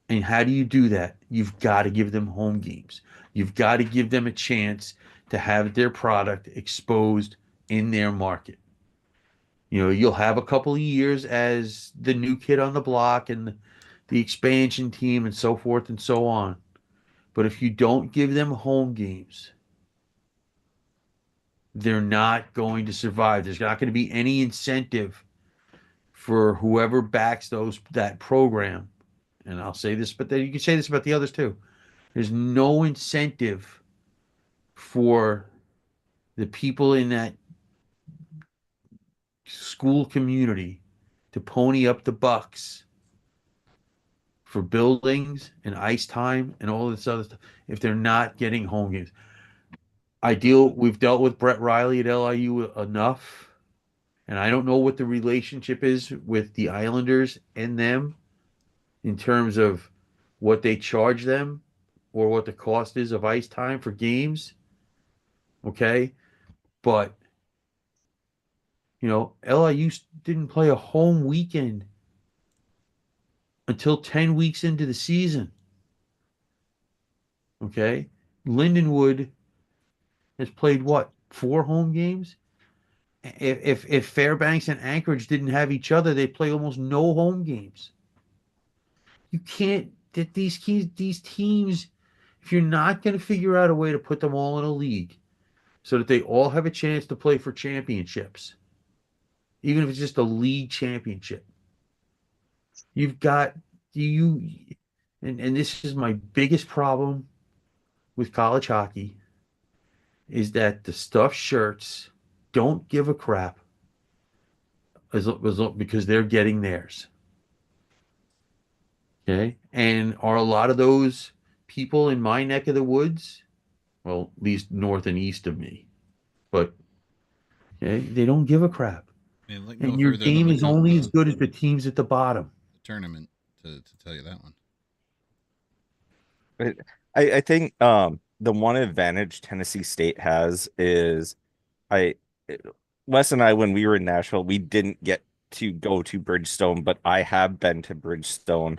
And how do you do that? You've got to give them home games. You've got to give them a chance to have their product exposed in their market. You'll have a couple of years as the new kid on the block and the expansion team and so forth and so on. But if you don't give them home games, they're not going to survive. There's not going to be any incentive for whoever backs that program. And I'll say this, but then you can say this about the others too. There's no incentive for the people in that school community to pony up the bucks for buildings and ice time and all this other stuff if they're not getting home games. We've dealt with Brett Riley at LIU enough, and I don't know what the relationship is with the Islanders and them in terms of what they charge them or what the cost is of ice time for games. Okay. But, LIU didn't play a home weekend until 10 weeks into the season. Okay. Lindenwood has played what, 4 home games? If Fairbanks and Anchorage didn't have each other, they play almost no home games. You can't that these teams, if you're not going to figure out a way to put them all in a league so that they all have a chance to play for championships, even if it's just a league championship, you've got you and this is my biggest problem with college hockey is that the stuffed shirts don't give a crap because they're getting theirs. Okay. And are a lot of those people in my neck of the woods? Well, at least north and east of me. But okay, they don't give a crap. I mean, look no And your further than game is only as good as the teams at the bottom. the tournament to tell you that one. I think the one advantage Tennessee State has is I Wes and I when we were in Nashville, we didn't get to go to Bridgestone, but I have been to Bridgestone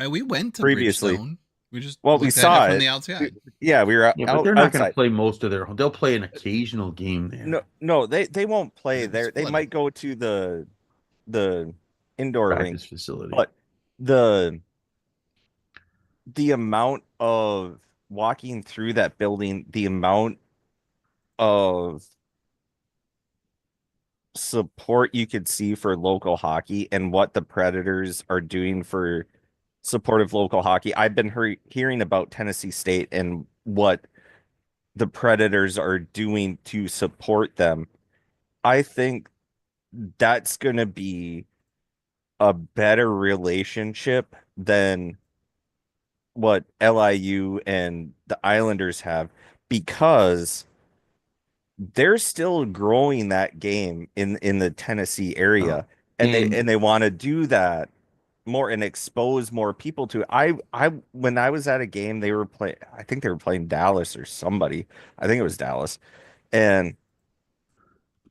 We went to previously. Bridgestone. We just Well, we looked at it saw from it. the outside. Yeah, we were Yeah, but out they're not going to outside. play most of they'll play an occasional game there. No, they won't play It's there. They flooded. might go to the indoor Practice rink, facility. but the the amount of walking through that building, the amount of support you could see for local hockey and what the Predators are doing for supportive local hockey. I've been hearing about Tennessee State and what the Predators are doing to support them. I think that's going to be a better relationship than what LIU and the Islanders have because they're still growing that game in the Tennessee area and they want to do that more and expose more people to it. I when I was at a game they were playing I think they were playing Dallas or somebody. I think it was Dallas. And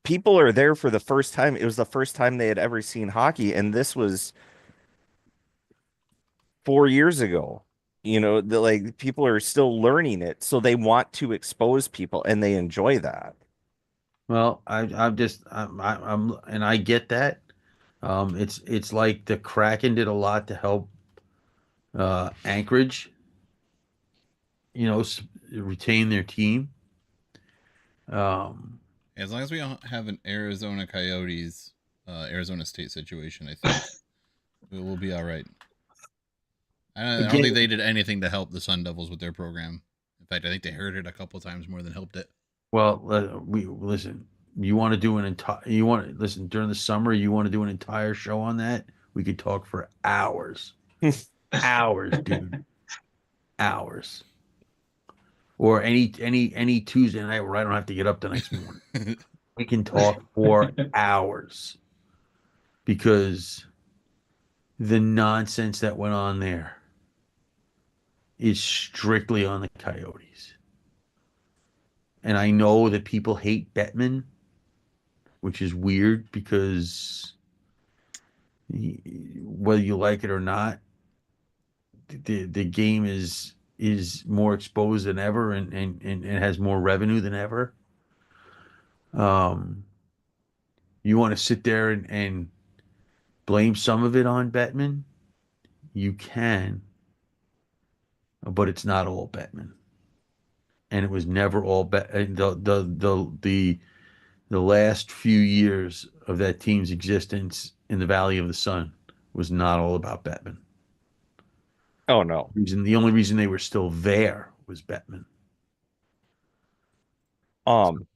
people are there for the first time. It was the first time they had ever seen hockey and this was 4 years ago. Like people are still learning it, so they want to expose people and they enjoy that. Well, and I get that. It's like the Kraken did a lot to help Anchorage, retain their team. Um, As long as we don't have an Arizona Coyotes, Arizona State situation, I think we'll be all right. I don't think again, they did anything to help the Sun Devils with their program. In fact, I think they hurt it a couple times more than helped it. well, we listen. You want to do an entire? You want to listen during the summer? You want to do an entire show on that? We could talk for hours, hours, dude, hours. Or any Tuesday night where I don't have to get up the next morning. We can talk for hours because the nonsense that went on there is strictly on the Coyotes. And I know that people hate Bettman, which is weird because whether you like it or not, the game is more exposed than ever and it has more revenue than ever. Um, you want to sit there and blame some of it on Bettman? You can, but it's not all Bettman. And it was never all the last few years of that team's existence in the Valley of the Sun was not all about Bettman. Oh no. The only reason they were still there was Bettman. Um,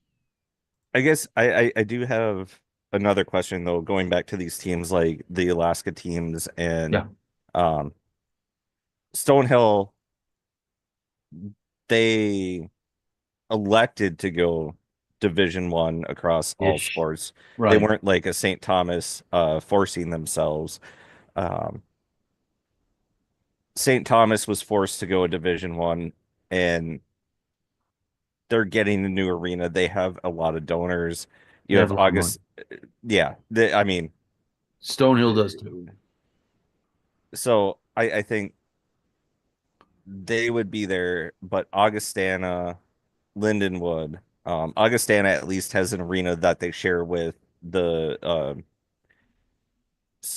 I guess I do have another question though, going back to these teams like the Alaska teams and Yeah. um Stonehill, they elected to go Division 1 across all Ish. sports. They Right. weren't like a St. Thomas forcing themselves. Um, St. Thomas was forced to go a Division 1, and they're getting a new arena. They have a lot of donors. They You have have a lot of money. August, yeah. I mean, Stonehill does too. so I think they would be there, but Augustana, Lindenwood, Augustana at least has an arena that they share with the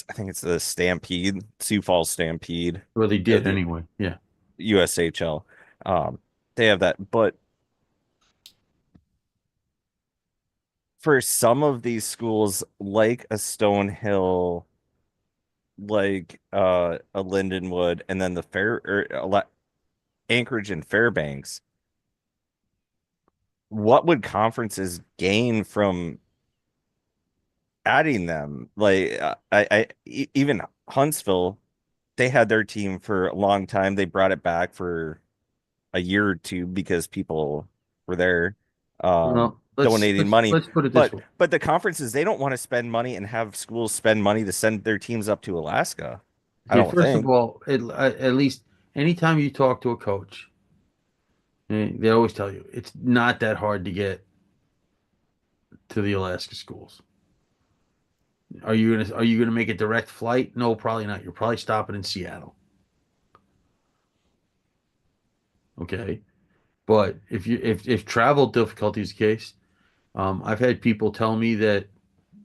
I think it's the Stampede, Sioux Falls Stampede, Well, they of did the anyway. Yeah. USHL. They have that, but for some of these schools, like a Stonehill, like a Lindenwood, and then the Anchorage and Fairbanks, what would conferences gain from adding them? Like even Huntsville, they had their team for a long time. They brought it back for a year or two because people were there Well, let's donating let's money. let's put it this But way. but the conferences, they don't want to spend money and have schools spend money to send their teams up to Alaska. I Okay, don't first of think. all, at least anytime you talk to a coach, they always tell you it's not that hard to get to the Alaska schools. Are you gonna make a direct flight? No, probably not. You're probably stopping in Seattle. Okay. But if travel difficulty is the case, I've had people tell me that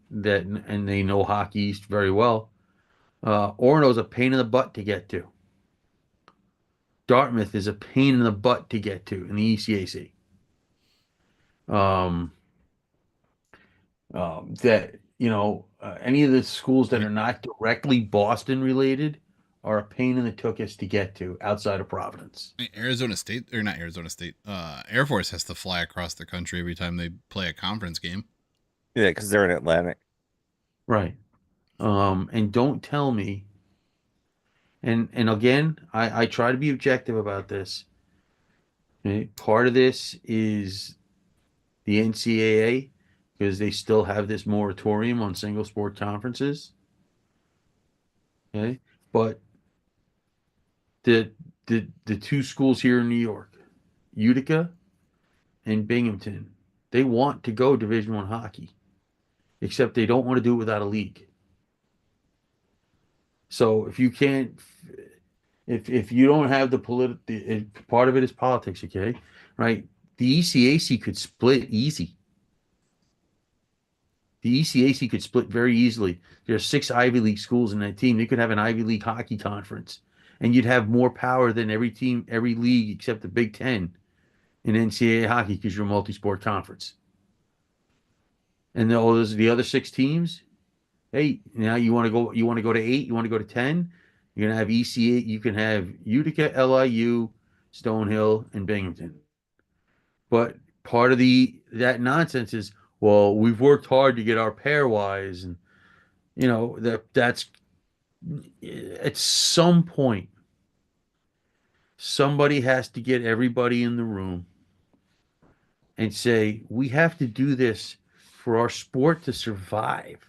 and they know Hockey East very well. Orono's a pain in the butt to get to. Dartmouth is a pain in the butt to get to in the ECAC. Um, that any of the schools I that mean, are not directly Boston related are a pain in the tuchus to get to outside of Providence. Arizona State, or not Arizona State, Air Force has to fly across the country every time they play a conference game. Yeah, because they're in Atlantic. Right. And don't tell me. And again, I try to be objective about this. Okay? Part of this is the NCAA because they still have this moratorium on single sport conferences. Okay, but the the two schools here in New York, Utica and Binghamton, they want to go Division 1 hockey, except they don't want to do it without a league. So if you can't, If you don't have the part of it is politics, okay, right? The ECAC could split easy. The ECAC could split very easily. There are 6 Ivy League schools in that team. They could have an Ivy League hockey conference, and you'd have more power than every team, every league except the Big Ten in NCAA hockey because you're a multi-sport conference. And all those the other 6 teams, hey, now you want to go to 8, you want to go to 10. You're gonna have ECA. You can have Utica, LIU, Stonehill, and Binghamton. But part of the that nonsense is, well, we've worked hard to get our pairwise, and that's at some point somebody has to get everybody in the room and say we have to do this for our sport to survive,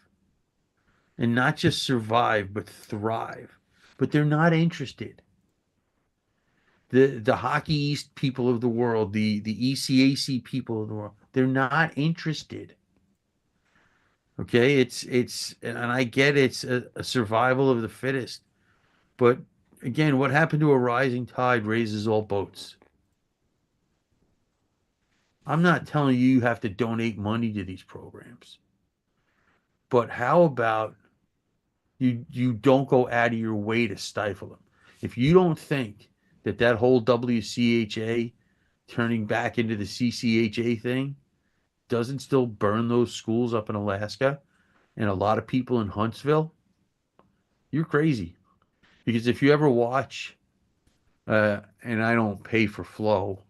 and not just survive but thrive. But they're not interested. The Hockey East people of the world, the ECAC people of the world, they're not interested. Okay, and I get it's a survival of the fittest, but again, what happened to a rising tide raises all boats. I'm not telling you have to donate money to these programs, but how about you don't go out of your way to stifle them? If you don't think that whole WCHA turning back into the CCHA thing doesn't still burn those schools up in Alaska and a lot of people in Huntsville, you're crazy. Because if you ever watch, and I don't pay for Flow,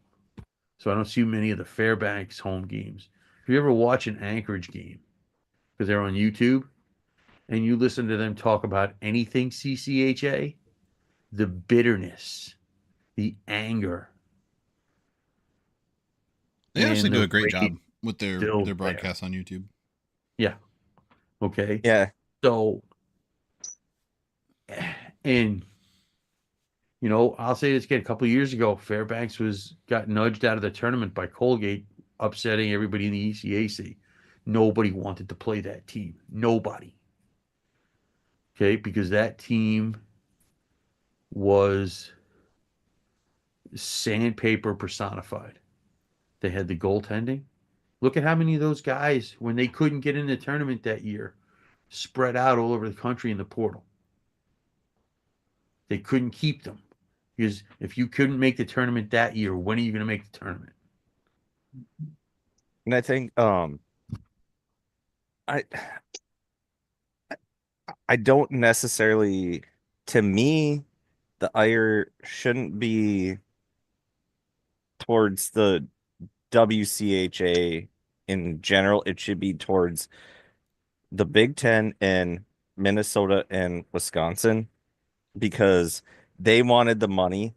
so I don't see many of the Fairbanks home games. If you ever watch an Anchorage game, because they're on YouTube, and you listen to them talk about anything CCHA, the bitterness, the anger, They actually and do the a great rage job with still their there. broadcasts on YouTube. Yeah. Okay. Yeah. So, and I'll say this again. A couple of years ago, Fairbanks got nudged out of the tournament by Colgate, upsetting everybody in the ECAC. Nobody wanted to play that team. Nobody. Okay, because that team was sandpaper personified. They had the goaltending. Look at how many of those guys, when they couldn't get in the tournament that year, spread out all over the country in the portal. They couldn't keep them. Because if you couldn't make the tournament that year, when are you going to make the tournament? And I think I I don't necessarily, to me, the ire shouldn't be towards the WCHA in general. It should be towards the Big Ten in Minnesota and Wisconsin because they wanted the money.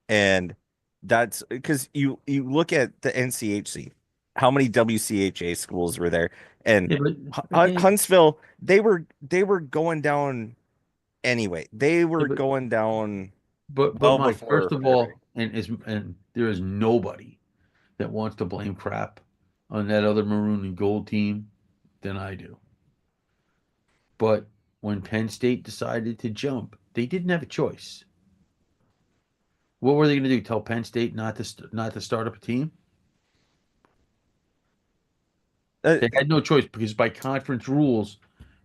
And that's because you look at the NCHC, how many WCHA schools were there? And Yeah, but again, Huntsville, they were going down anyway. They yeah, were going down but well Mike, before first of Fairbanks. all, and there is nobody that wants to blame crap on that other maroon and gold team than I do. But when Penn State decided to jump, they didn't have a choice. What were they going to do? Tell Penn State not to start up a team? Uh, They had no choice because by conference rules,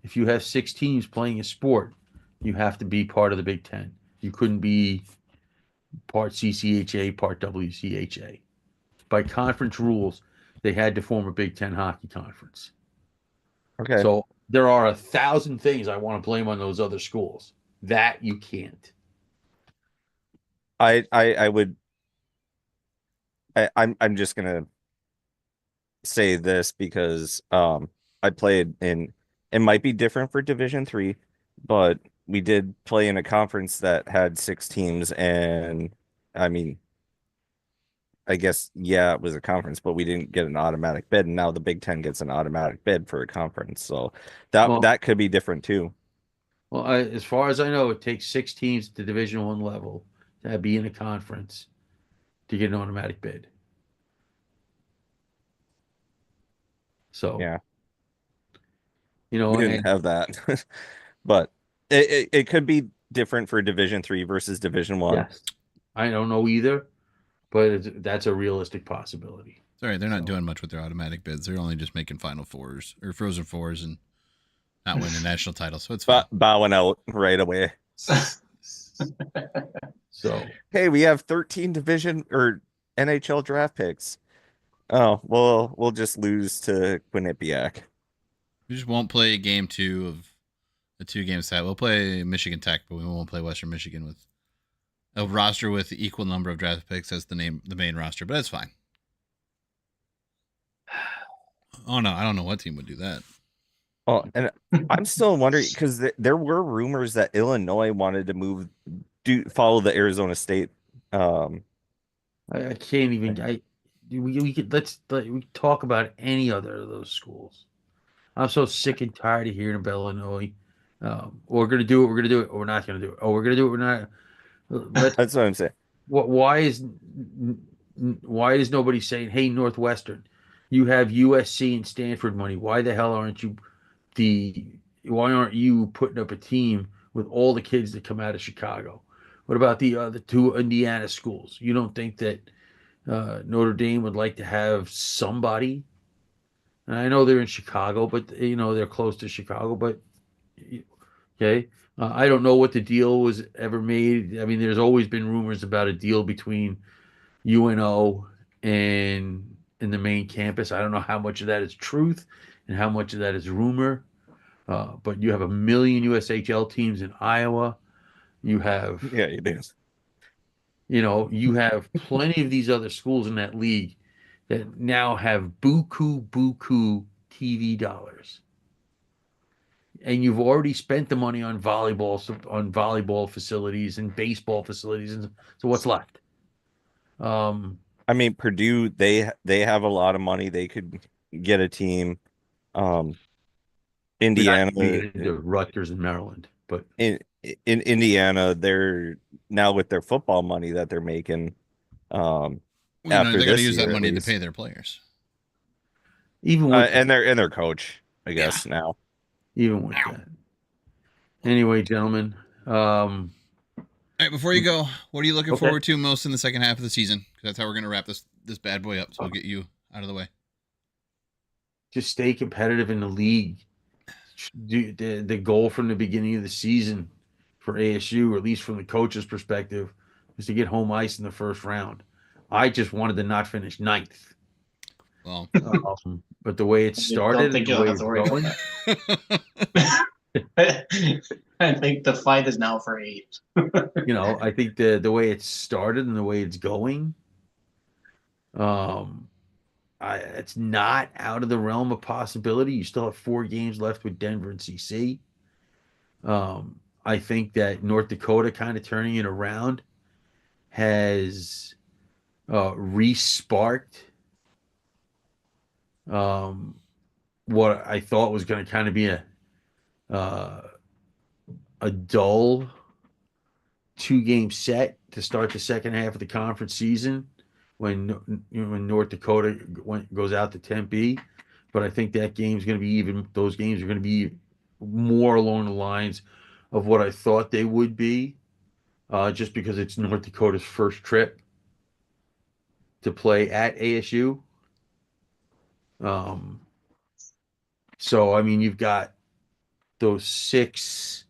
if you have 6 teams playing a sport, you have to be part of the Big Ten. You couldn't be part CCHA, part WCHA. By conference rules, they had to form a Big Ten hockey conference. okay. So there are 1,000 things I want to blame on those other schools. That you can't. I would I'm just gonna say this because I played in, it might be different for Division 3, but we did play in a conference that had 6 teams, and I mean, I guess yeah, it was a conference, but we didn't get an automatic bid, and now the Big Ten gets an automatic bid for a conference, so that Well, that could be different too. as far as I know, it takes 6 teams at the Division 1 level to be in a conference to get an automatic bid. So, Yeah, we didn't and have that, but it could be different for Division 3 versus Division 1? Yes. I don't know either, but that's a realistic possibility. Sorry, they're not doing much with their automatic bids. They're only just making Final Fours or Frozen Fours and not winning a national title. So it's fine. Bowing out right away. So Hey, we have 13 division or NHL draft picks. Oh, well, we'll just lose to Quinnipiac. We just won't play game 2 of the 2-game set. We'll play Michigan Tech, but we won't play Western Michigan with a roster with the equal number of draft picks as the main roster. But that's fine. Oh no, I don't know what team would do that. Oh, and I'm still wondering because there were rumors that Illinois wanted to follow the Arizona State. I can't even. We could we talk about any other of those schools. I'm so sick and tired of hearing about Illinois. We're gonna do it. We're gonna do it. Or we're not gonna do it. Oh, we're gonna do it. We're not. That's what I'm saying. Why is nobody saying, "Hey, Northwestern, you have USC and Stanford money. Why the hell aren't you Why aren't you putting up a team with all the kids that come out of Chicago? What about the 2 Indiana schools? You don't think that Notre Dame would like to have somebody? And I know they're in Chicago, but they're close to Chicago. But okay, I don't know what the deal was ever made. I mean, there's always been rumors about a deal between UNO and the main campus. I don't know how much of that is truth and how much of that is rumor. But you have 1 million USHL teams in Iowa. You have you do. You have plenty of these other schools in that league that now have buku TV dollars. And you've already spent the money on volleyball facilities and baseball facilities, and so what's left? I mean, Purdue, they have a lot of money. They could get a team. Indiana, Rutgers and Maryland, but in Indiana, they're now with their football money that they're making. After they're going to use year, that money to pay their players, even with and their coach, I guess now. Even with that. Anyway, gentlemen. All right, before you go, what are you looking forward to most in the second half of the season? Because that's how we're going to wrap this bad boy up. So we'll get you out of the way. Just stay competitive in the league. The goal from the beginning of the season for ASU, or at least from the coach's perspective, was to get home ice in the first round. I just wanted to not finish 9th. Well, but the way it started, I don't think you'll have to worry about that. I think the fight is now for 8. I think the way it started and the way it's going, it's not out of the realm of possibility. You still have 4 games left with Denver and CC. I think that North Dakota kind of turning it around has re-sparked what I thought was going to kind of be a dull 2-game set to start the second half of the conference season when North Dakota goes out to Tempe. But I think those games are going to be more along the lines of what I thought they would be, just because it's North Dakota's first trip to play at ASU. So, I mean, you've got those 6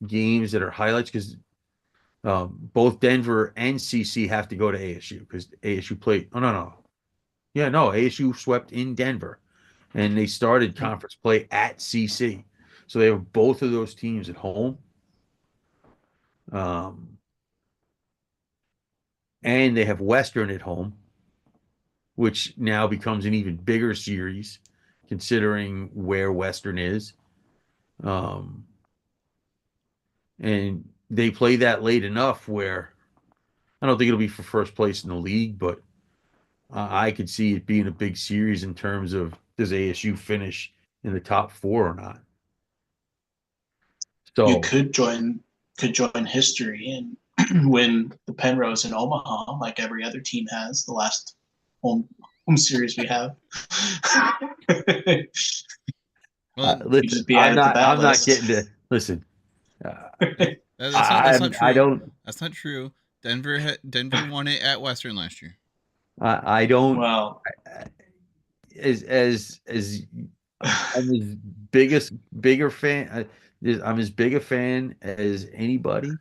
games that are highlights because both Denver and CC have to go to ASU because ASU played. Oh, no. Yeah, no, ASU swept in Denver and they started conference play at CC. So they have both of those teams at home. And they have Western at home, which now becomes an even bigger series considering where Western is. And they play that late enough where I don't think it'll be for first place in the league, but I could see it being a big series in terms of does ASU finish in the top 4 or not. So you could join history and win the Penrose in Omaha like every other team has the last home series we have. listen, I'm not getting to listen. That's not I true. don't That's not true. Denver won it at Western last year. I don't Well, as I'm his bigger fan. I'm as big a fan as anybody,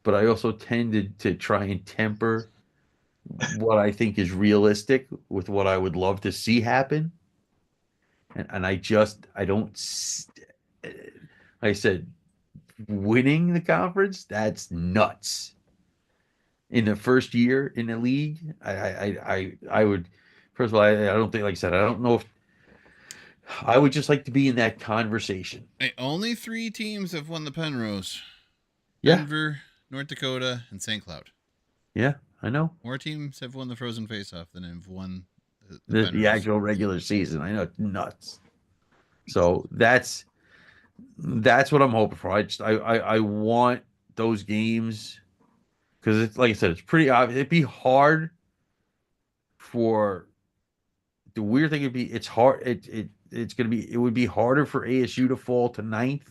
but I also tend to try and temper what I think is realistic with what I would love to see happen. And I don't, like I said, winning the conference, that's nuts. In the first year in the league, I would, first of all, I don't think, like I said, I don't know if I would just like to be in that conversation. Hey, only 3 teams have won the Penrose: Yeah, Denver, North Dakota, and St. Cloud. yeah, I know. More teams have won the Frozen Faceoff than have won the The Penrose. actual regular season, I know it's nuts. So that's what I'm hoping for. I want those games because it's like I said, it's pretty obvious. It'd be hard for the weird thing would be it's hard. It would be harder for ASU to fall to ninth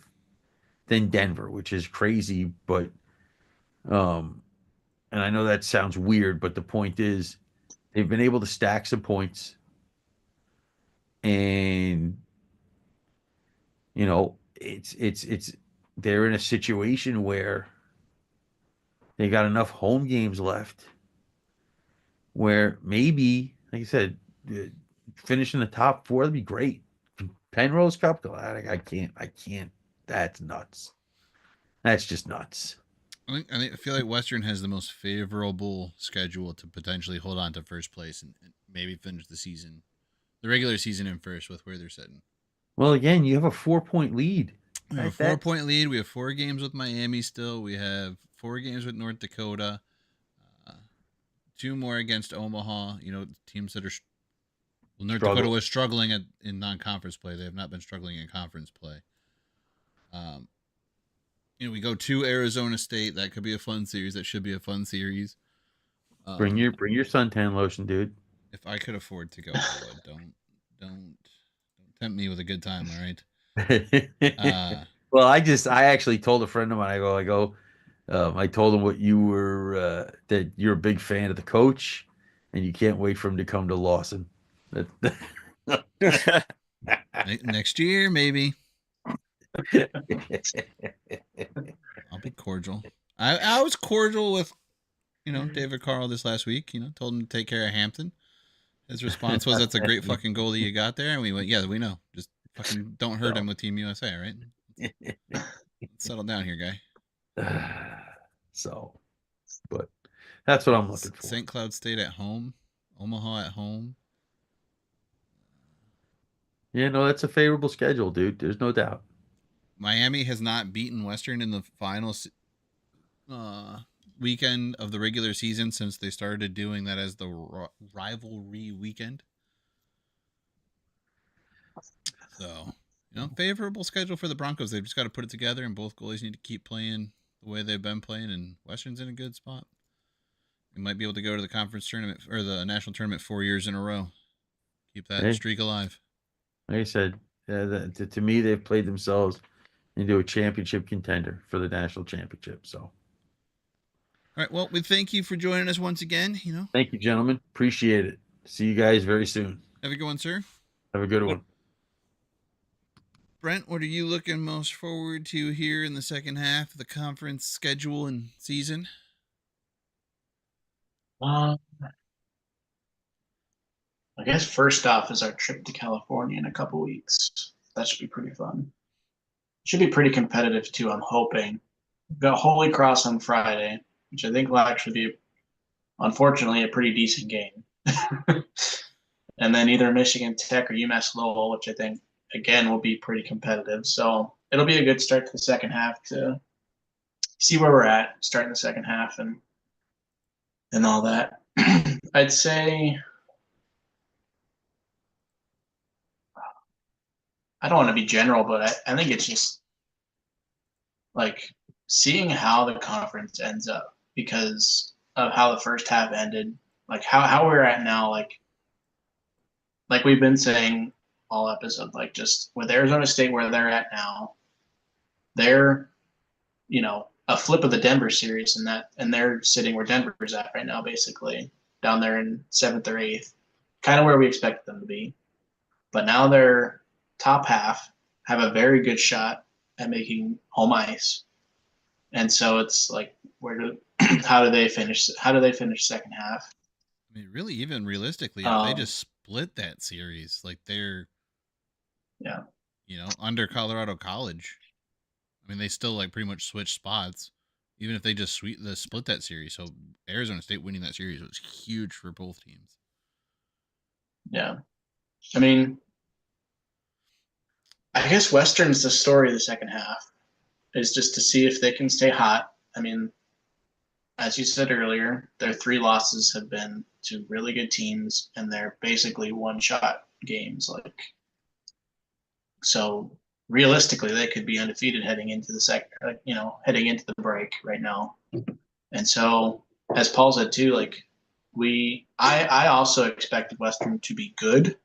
than Denver, which is crazy. But um, and I know that sounds weird, but the point is they've been able to stack some points, and it's they're in a situation where they got enough home games left where maybe, like I said, finishing the top four would be great. Penrose Cup, I can't. That's nuts. That's just nuts. I feel like Western has the most favorable schedule to potentially hold on to first place and maybe finish the regular season in first with where they're sitting. Well, again, you have a 4 point lead. We have a 4 point lead. We have 4 games with Miami still. We have 4 games with North Dakota. 2 more against Omaha. Teams that are. Well, North Dakota was struggling in non-conference play. They have not been struggling in conference play. We go to Arizona State. That could be a fun series. That should be a fun series. Bring your suntan lotion, dude. If I could afford to go, I would. Don't tempt me with a good time. All right. Well, I actually told a friend of mine. I told him what you were that you're a big fan of the coach, and you can't wait for him to come to Lawson. Next year, maybe. I'll be cordial. I was cordial with, David Carl this last week. Told him to take care of Hampton. His response was, "That's a great fucking goalie you got there." And we went, "Yeah, we know. Just fucking don't hurt him with Team USA, right? Let's settle down here, guy." But that's what I'm looking for. St. Cloud State at home, Omaha at home. Yeah, no, that's a favorable schedule, dude. There's no doubt. Miami has not beaten Western in the final weekend of the regular season since they started doing that as the rivalry weekend. So, favorable schedule for the Broncos. They've just got to put it together, and both goalies need to keep playing the way they've been playing, and Western's in a good spot. They might be able to go to the conference tournament or the national tournament 4 years in a row. Keep that streak alive. Like I said, to me, they've played themselves into a championship contender for the national championship. So, all right. Well, we thank you for joining us once again. Thank you, gentlemen. Appreciate it. See you guys very soon. Have a good one, sir. Have a good one. Brent, what are you looking most forward to here in the second half of the conference schedule and season? I guess first off is our trip to California in a couple weeks. That should be pretty fun. Should be pretty competitive too, I'm hoping. We've got Holy Cross on Friday, which I think will actually be, unfortunately, a pretty decent game. And then either Michigan Tech or UMass Lowell, which I think, again, will be pretty competitive. So it'll be a good start to the second half to see where we're at, starting the second half and all that. I'd say I don't want to be general, but I think it's just like seeing how the conference ends up because of how the first half ended, like how we're at now, like we've been saying all episode, like just with Arizona State where they're at now, they're a flip of the Denver series, and they're sitting where Denver's at right now, basically down there in 7th or 8th, kind of where we expected them to be. But now they're top half, have a very good shot at making home ice, and so it's like, how do they finish? How do they finish second half? I mean, really, even realistically, if they just split that series, like they're, yeah, under Colorado College. I mean, they still like pretty much switch spots, even if they just split that series. So Arizona State winning that series was huge for both teams. Yeah, I mean, I guess Western's the story of the second half, is just to see if they can stay hot. I mean, as you said earlier, their 3 losses have been to really good teams, and they're basically one-shot games. Like, so realistically, they could be undefeated heading into the heading into the break right now. And so, as Paul said too, like I also expected Western to be good.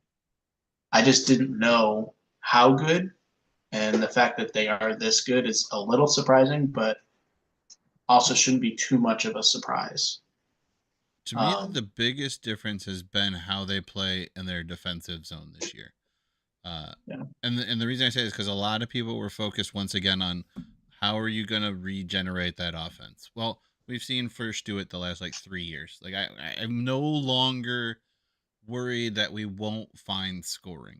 I just didn't know how good, and the fact that they are this good is a little surprising, but also shouldn't be too much of a surprise. To me, the biggest difference has been how they play in their defensive zone this year. Yeah. And the reason I say is because a lot of people were focused once again on how are you going to regenerate that offense. Well, we've seen First do it the last like 3 years. Like I'm no longer worried that we won't find scoring.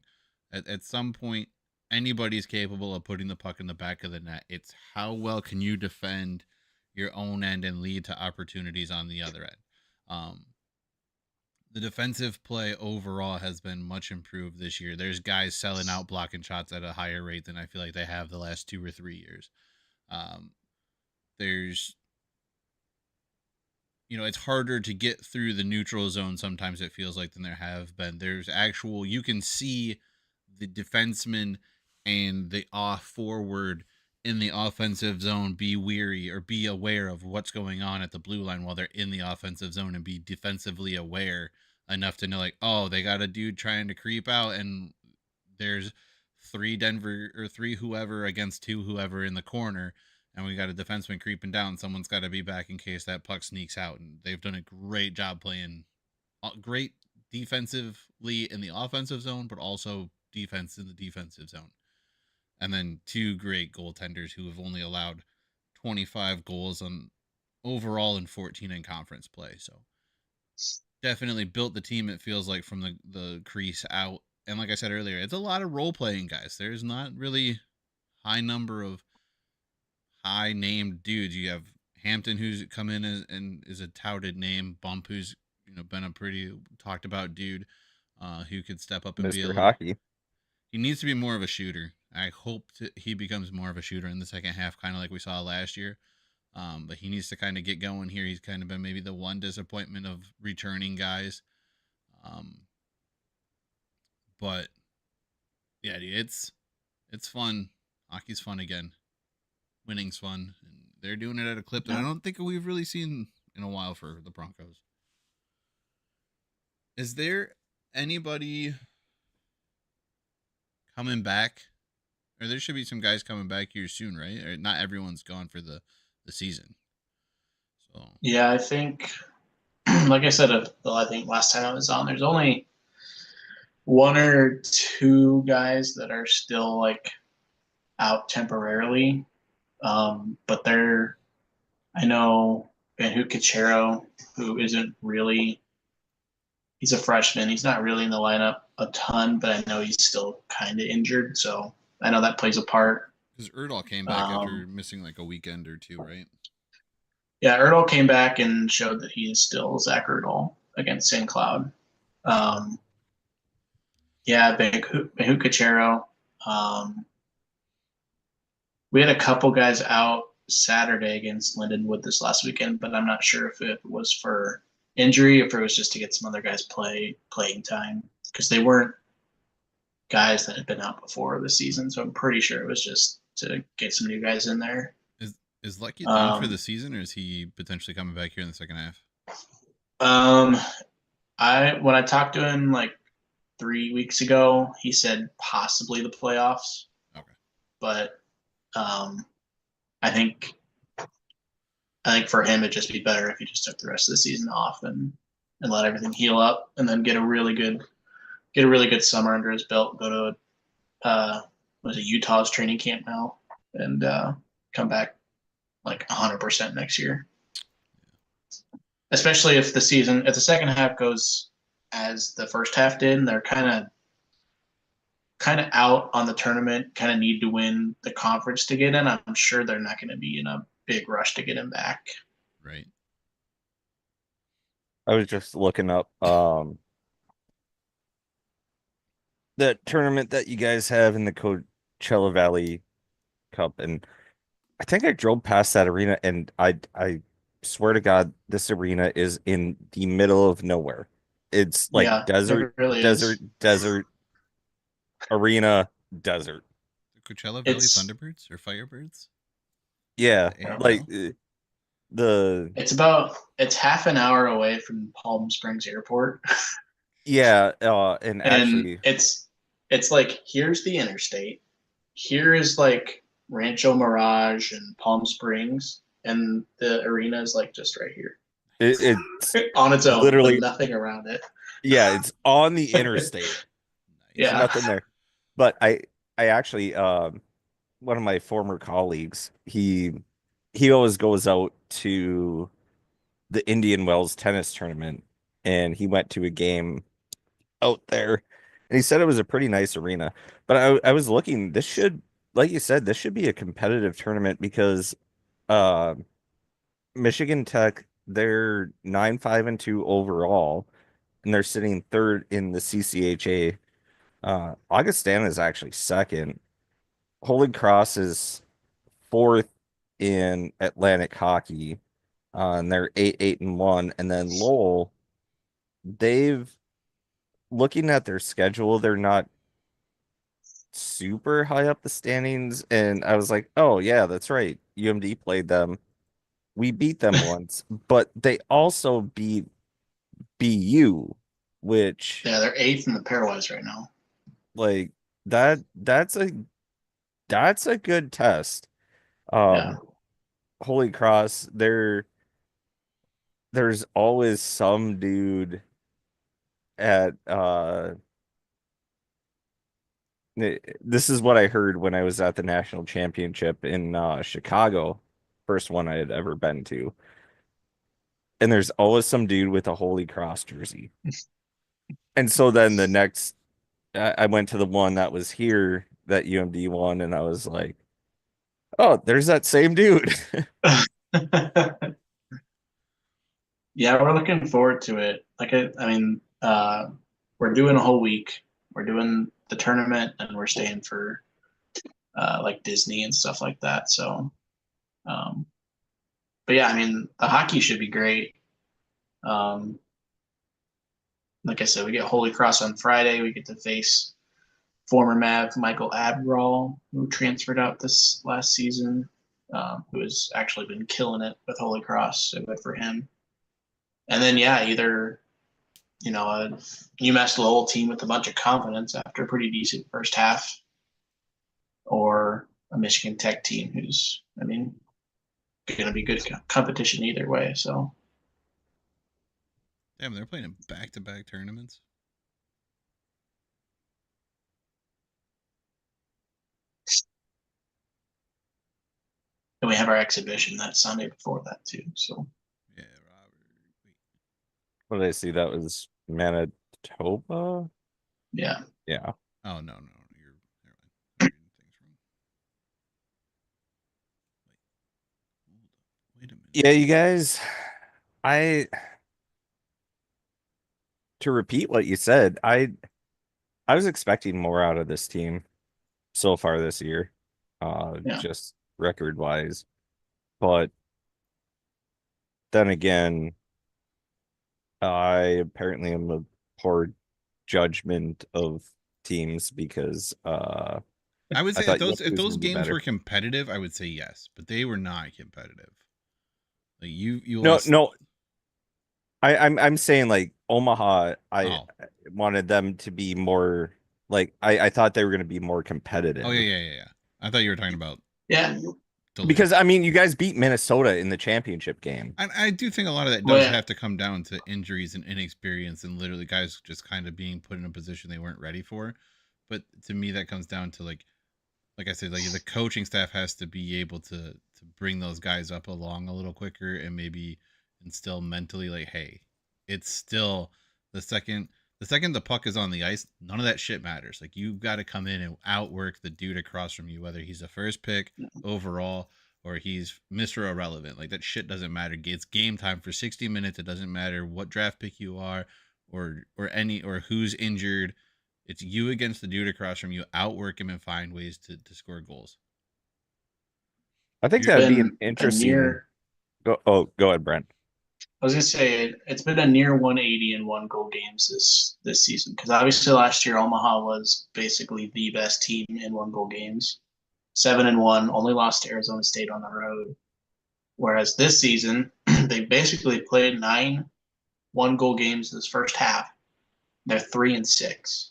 At some point, anybody's capable of putting the puck in the back of the net. It's how well can you defend your own end and lead to opportunities on the other end. The defensive play overall has been much improved this year. There's guys selling out blocking shots at a higher rate than I feel like they have the last 2 or 3 years. There's, it's harder to get through the neutral zone sometimes, it feels like, than there have been. There's you can see the defenseman and the off forward in the offensive zone be weary or be aware of what's going on at the blue line while they're in the offensive zone, and be defensively aware enough to know, like, oh, they got a dude trying to creep out and there's 3 Denver or 3 whoever against 2 whoever in the corner, and we got a defenseman creeping down. Someone's got to be back in case that puck sneaks out. And they've done a great job playing great defensively in the offensive zone, but also defense in the defensive zone. And then 2 great goaltenders who have only allowed 25 goals on overall and 14 in conference play. So definitely built the team, it feels like, from the crease out. And like I said earlier, it's a lot of role playing guys. There's not really high number of high named dudes. You have Hampton, who's come in and is a touted name. Bump, who's been a pretty talked about dude, who could step up and Mr. be a little. Hockey. He needs to be more of a shooter. I hope he becomes more of a shooter in the second half, kind of like we saw last year. But he needs to kind of get going here. He's kind of been maybe the one disappointment of returning guys. But yeah, it's fun. Hockey's fun again. Winning's fun. And they're doing it at a clip that I don't think we've really seen in a while for the Broncos. Is there anybody coming back? Or there should be some guys coming back here soon, right? Or not everyone's gone for the season. So yeah, I think, like I said, I think last time I was on, there's only 1 or 2 guys that are still like out temporarily. But I know Van Cachero, who isn't really, he's a freshman. He's not really in the lineup a ton, but I know he's still kind of injured. So I know that plays a part. Because Erdahl came back after missing like a weekend or 2, right? Yeah, Erdahl came back and showed that he is still Zach Erdahl against St. Cloud. Yeah, Van Cachero. We had a couple guys out Saturday against Lindenwood this last weekend, but I'm not sure if it was for injury or if it was just to get some other guys playing time, because they weren't guys that had been out before the season. So I'm pretty sure it was just to get some new guys in there. Is Lucky done for the season, or is he potentially coming back here in the second half? When I talked to him like 3 weeks ago, he said possibly the playoffs. Okay. But I think I think for him it'd just be better if he just took the rest of the season off and let everything heal up, and then get a really good summer under his belt. Go to was it Utah's training camp now, and come back like 100% next year. Especially if the second half goes as the first half did, and they're kind of out on the tournament, kind of need to win the conference to get in. I'm sure they're not going to be in a big rush to get him back. Right. I was just looking up the tournament that you guys have in the Coachella Valley Cup, and I think I drove past that arena, and I swear to God, this arena is in the middle of nowhere. It's like Yeah, desert, it really desert, is. desert, arena, desert. The Coachella Valley It's Thunderbirds or Firebirds? Yeah, The like AHL? the it's half an hour away from Palm Springs Airport, yeah, and and actually, it's like here's the interstate, here is like Rancho Mirage and Palm Springs, and the arena is like just right here it's on its own with literally, nothing around it. yeah, it's on the interstate. There's Nice. Yeah. nothing there. But I actually one of my former colleagues, he always goes out to the Indian Wells tennis tournament, and he went to a game out there, and he said it was a pretty nice arena. But I was looking, this should, like you said, this should be a competitive tournament because uh Michigan Tech, they're 9-5-2 overall, and they're sitting third in the CCHA. Augustana is actually second. Holy Cross is fourth in Atlantic hockey, and they're 8-1. And then Lowell, they've looking at their schedule, they're not super high up the standings. And I was like, oh yeah, that's right. UMD played them. We beat them once, but they also beat BU, which Yeah, they're eighth in the pairwise right now. like that's a good test. Yeah. Holy Cross, there's always some dude at this is what I heard when I was at the national championship in Chicago, first one I had ever been to. And there's always some dude with a Holy Cross jersey. And so then the next I went to the one that was here that UMD won, and I was like, oh, there's that same dude. Yeah, we're looking forward to it. Like, I mean, we're doing a whole week. We're doing the tournament, and we're staying for like Disney and stuff like that. So, um, but yeah, I mean, the hockey should be great. Um, like I said, we get Holy Cross on Friday. We get to face former Mav Michael Adderall, who transferred out this last season, who has actually been killing it with Holy Cross. So good for him. And then, yeah, either a UMass Lowell team with a bunch of confidence after a pretty decent first half, or a Michigan Tech team who's, I mean, going to be good competition either way. So, Damn, they're playing in back-to-back tournaments. and we have our exhibition that Sunday before that too. So, Yeah, Robert. Wait. What did I see? That was Manitoba? yeah. Yeah. Oh no, you're never mind. I'm reading things wrong. Wait a minute. Yeah, you guys, I to repeat what you said, I was expecting more out of this team so far this year, Yeah. just record wise. But then again, I apparently am a poor judgment of teams because I would I say thought if USC was those going to be games better. were competitive, I would say yes, but they were not competitive. Like you No, lost. no, I'm saying like Omaha, I Oh, wanted them to be more like I thought they were going to be more oh competitive. yeah. I thought you were talking about Yeah. Because I mean, you guys beat Minnesota in the championship game. I do think a lot of that does have to come down to injuries and inexperience and literally guys just kind of being put in a position they weren't ready for. But to me, that comes down to like I said, like the coaching staff has to be able to bring those guys up along a little quicker and maybe instill mentally like, hey, it's still the second the puck is on the ice, none of that shit matters. Like you've got to come in and outwork the dude across from you, whether he's a first pick overall or he's Mr. Irrelevant. Like that shit doesn't matter. It's game time for 60 minutes. It doesn't matter what draft pick you are or who's injured. It's you against the dude across from you. Outwork him and find ways to score goals. I think that'd be an interesting. Go ahead, Brent. I was gonna say it's been a near 180 in 1-goal games this season because obviously last year Omaha was basically the best team in 1-goal games, 7-1, only lost to Arizona State on the road. Whereas this season they basically played 9 1-goal games this first half. They're 3-6.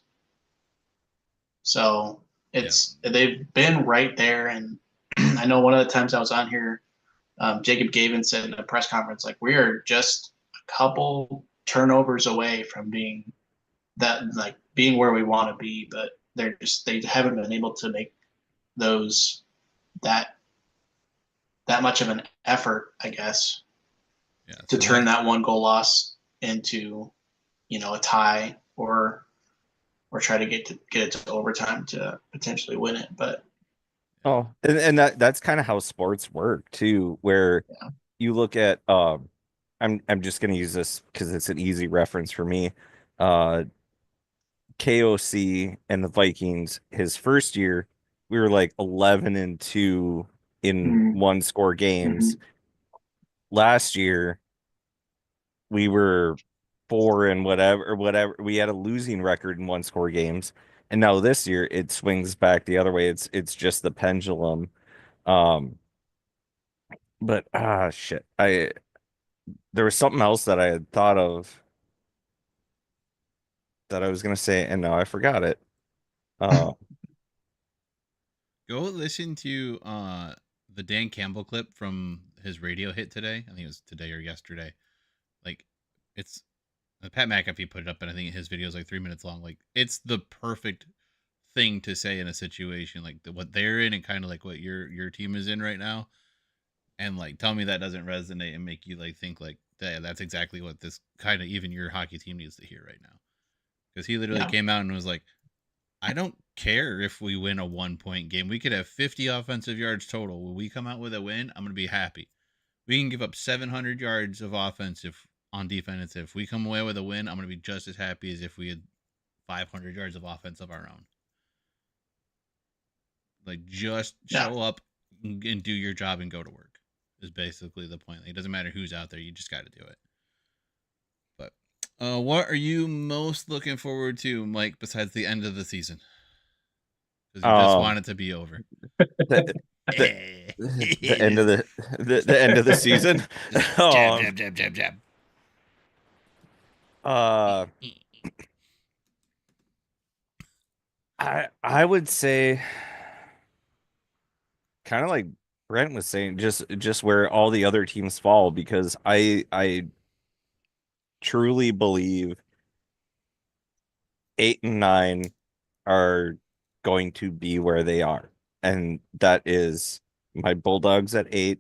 So they've been right there, and I know one of the times I was on here, Jacob Gavin said in a press conference, like we are just a couple turnovers away from being where we want to be, but they haven't been able to make those that much of an effort, I guess, to turn that 1-goal loss into a tie or try to get it to overtime to potentially win it. But and that's kind of how sports work too, where you look at I'm just gonna use this because it's an easy reference for me. KOC and the Vikings, his first year, we were like 11-2 in 1-score games. Last year, we were 4 and whatever. We had a losing record in 1-score games, and now this year it swings back the other way. It's just the pendulum. But shit, there was something else that I had thought of that I was gonna say, and now I forgot it. Go listen to the Dan Campbell clip from his radio hit today. I think it was today or yesterday. Like it's Pat McAfee put it up, and I think his video is like 3 minutes long. Like it's the perfect thing to say in a situation like what they're in and kind of like what your team is in right now. And like tell me that doesn't resonate and make you like think like that's exactly what this kind of even your hockey team needs to hear right now. Because he literally came out and was like, I don't care if we win a 1-point game. We could have 50 offensive yards total. When we come out with a win, I'm going to be happy. We can give up 700 yards of offense on defense. If we come away with a win, I'm going to be just as happy as if we had 500 yards of offense of our own. Like, just show up and do your job and go to work is basically the point. Like, it doesn't matter who's out there. You just got to do it. But what are you most looking forward to, Mike, besides the end of the season? Because you just want it to be over. The end of the end of the season. Jab. I would say kind of like Brent was saying, just where all the other teams fall, because I truly believe 8 and 9 are going to be where they are, and that is my Bulldogs at 8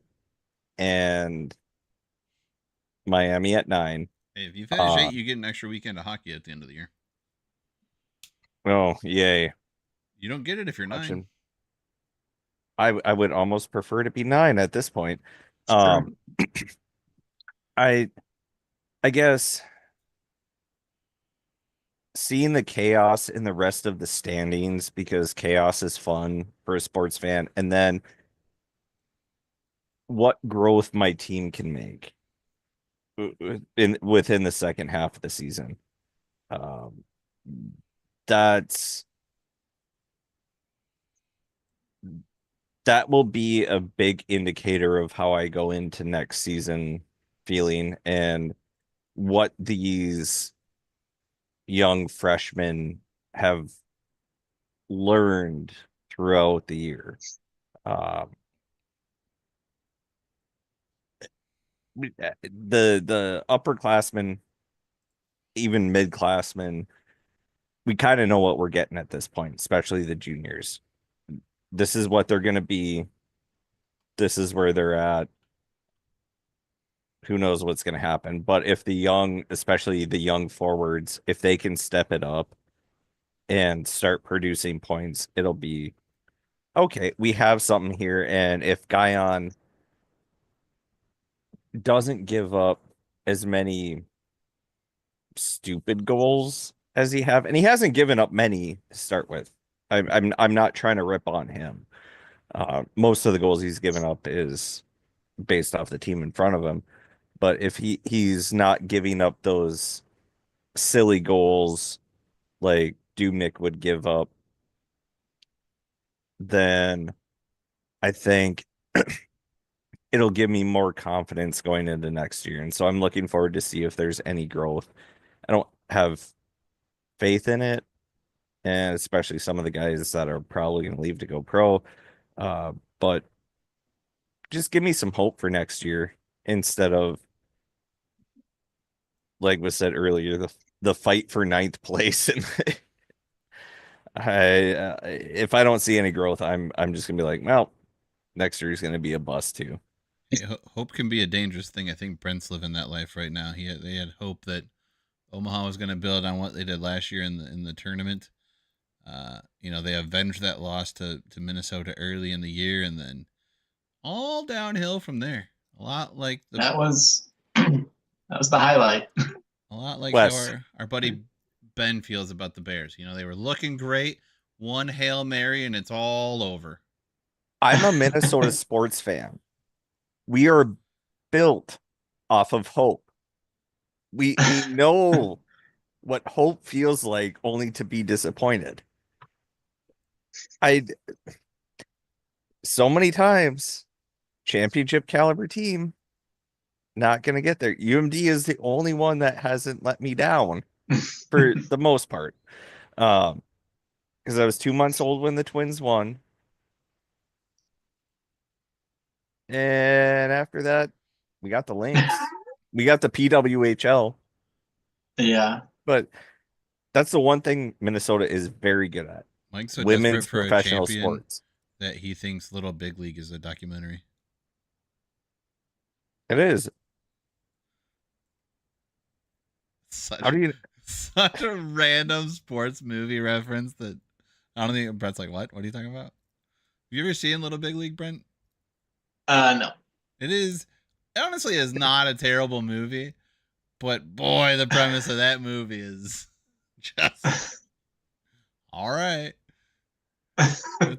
and Miami at 9. Hey, if you finish 8, you get an extra weekend of hockey at the end of the year. Oh, yay. You don't get it if you're 9. I would almost prefer to be 9 at this point. I guess seeing the chaos in the rest of the standings, because chaos is fun for a sports fan, and then what growth my team can make within the second half of the season. That will be a big indicator of how I go into next season feeling, and what these young freshmen have learned throughout the year. the upperclassmen, even midclassmen, we kind of know what we're getting at this point, especially the juniors. This is what they're going to be. This is where they're at. Who knows what's going to happen? But if the young, especially the young forwards, if they can step it up and start producing points, it'll be okay. We have something here. And if Guyon doesn't give up as many stupid goals as and he hasn't given up many to start with. I'm not trying to rip on him. Most of the goals he's given up is based off the team in front of him. But if he's not giving up those silly goals like Dubnik would give up, then I think it'll give me more confidence going into next year. And so I'm looking forward to see if there's any growth. I don't have faith in it, and especially some of the guys that are probably going to leave to go pro. But just give me some hope for next year instead of, like was said earlier, the fight for ninth place. And if I don't see any growth, I'm just gonna be like, well, next year is gonna be a bust too. Hey, hope can be a dangerous thing. I think Brent's living that life right now. They had hope that Omaha was going to build on what they did last year in the tournament. They avenged that loss to Minnesota early in the year, and then all downhill from there. A lot like that was the highlight. A lot like Wes. how our buddy Ben feels about the Bears. They were looking great. One Hail Mary, and it's all over. I'm a Minnesota sports fan. We are built off of hope. We know what hope feels like, only to be disappointed. So many times, championship caliber team, not gonna get there. UMD is the only one that hasn't let me down for the most part. Because I was 2 months old when the Twins won. And after that, we got the Lynx. We got the PWHL. Yeah. But that's the one thing Minnesota is very good at. Mike's so Women's desperate for professional a champion sports. that he thinks Little Big League is a documentary. It is. How do you? Such a random sports movie reference that I don't think Brett's like, what? What are you talking about? Have you ever seen Little Big League, Brent? No. It honestly is not a terrible movie, but boy, the premise of that movie is just all right.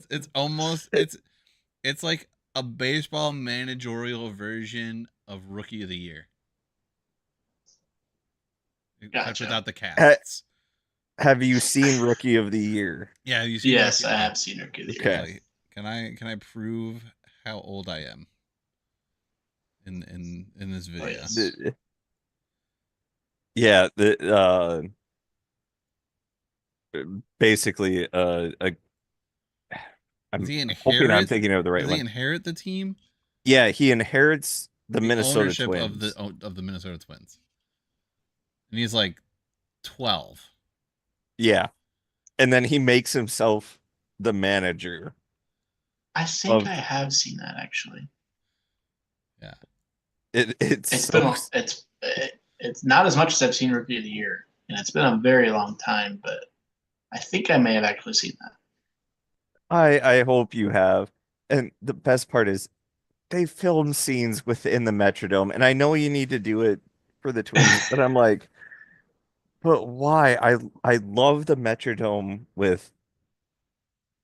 It's almost it's like a baseball managerial version of Rookie of the Year. Except without the cats. Have you seen Rookie of the Year? Yeah, you seen Yes, I have seen Rookie of the Year. Okay. Can I prove how old I am in this video? Oh, yes. Yeah, basically I'm hoping I'm thinking of the right one. Does he inherit the team? Yeah, he inherits the Minnesota ownership Twins. of the Minnesota Twins. And he's like 12. Yeah. And then he makes himself the manager. I think I have seen that actually. Yeah. It's not as much as I've seen Rookie of the Year, and it's been a very long time, but I think I may have actually seen that. I hope you have. And the best part is they film scenes within the Metrodome, and I know you need to do it for the Twins, but I'm like, but why? I love the Metrodome with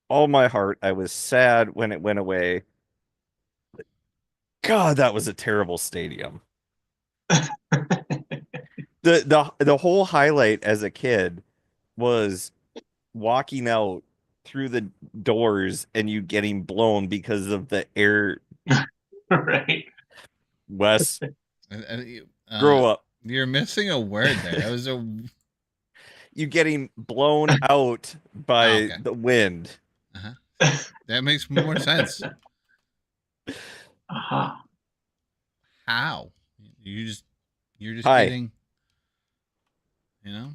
all my heart. I was sad when it went away. God, that was a terrible stadium. The whole highlight as a kid was walking out through the doors and you getting blown because of the air. Right. Wes, grow up. You're missing a word there. That was you getting blown out by the wind. Uh-huh. That makes more sense. Uh-huh. How? You're just Hi. getting. You know,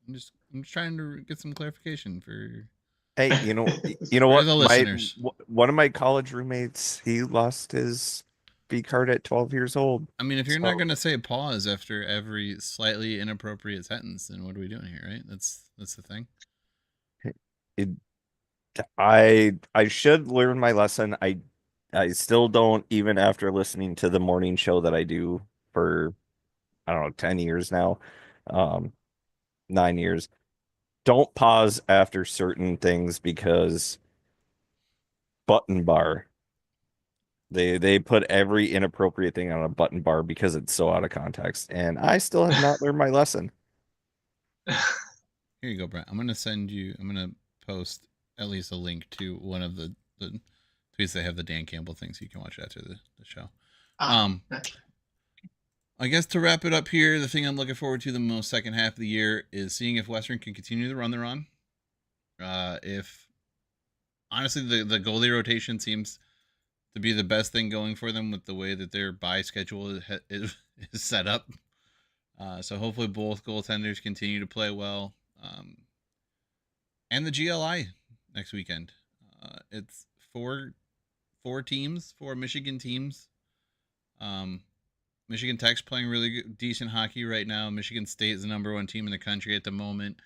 I'm just trying to get some clarification for Hey, you know for what? the listeners. One of my college roommates, he lost his V card at 12 years old. I mean, if you're not So gonna say pause after every slightly inappropriate sentence, then what are we doing here, right? That's the thing. it, I should learn my lesson. I still don't, even after listening to the morning show that I do for, I don't know, 10 years now, um, 9 years. Don't pause after certain things because button bar. They put every inappropriate thing on a button bar because it's so out of context. And I still have not learned my lesson. Here you go, Brent. I'm gonna post at least a link to one of the tweets that have the Dan Campbell thing, so you can watch it after the show. Gotcha. I guess to wrap it up here, the thing I'm looking forward to the most second half of the year is seeing if Western can continue the run they're on. If honestly the goalie rotation seems to be the best thing going for them with the way that their bye schedule is set up. So hopefully both goaltenders continue to play well. And the GLI next weekend. It's four teams, four Michigan teams. Michigan Tech's playing really good, decent hockey right now. Michigan State is the number one team in the country at the moment.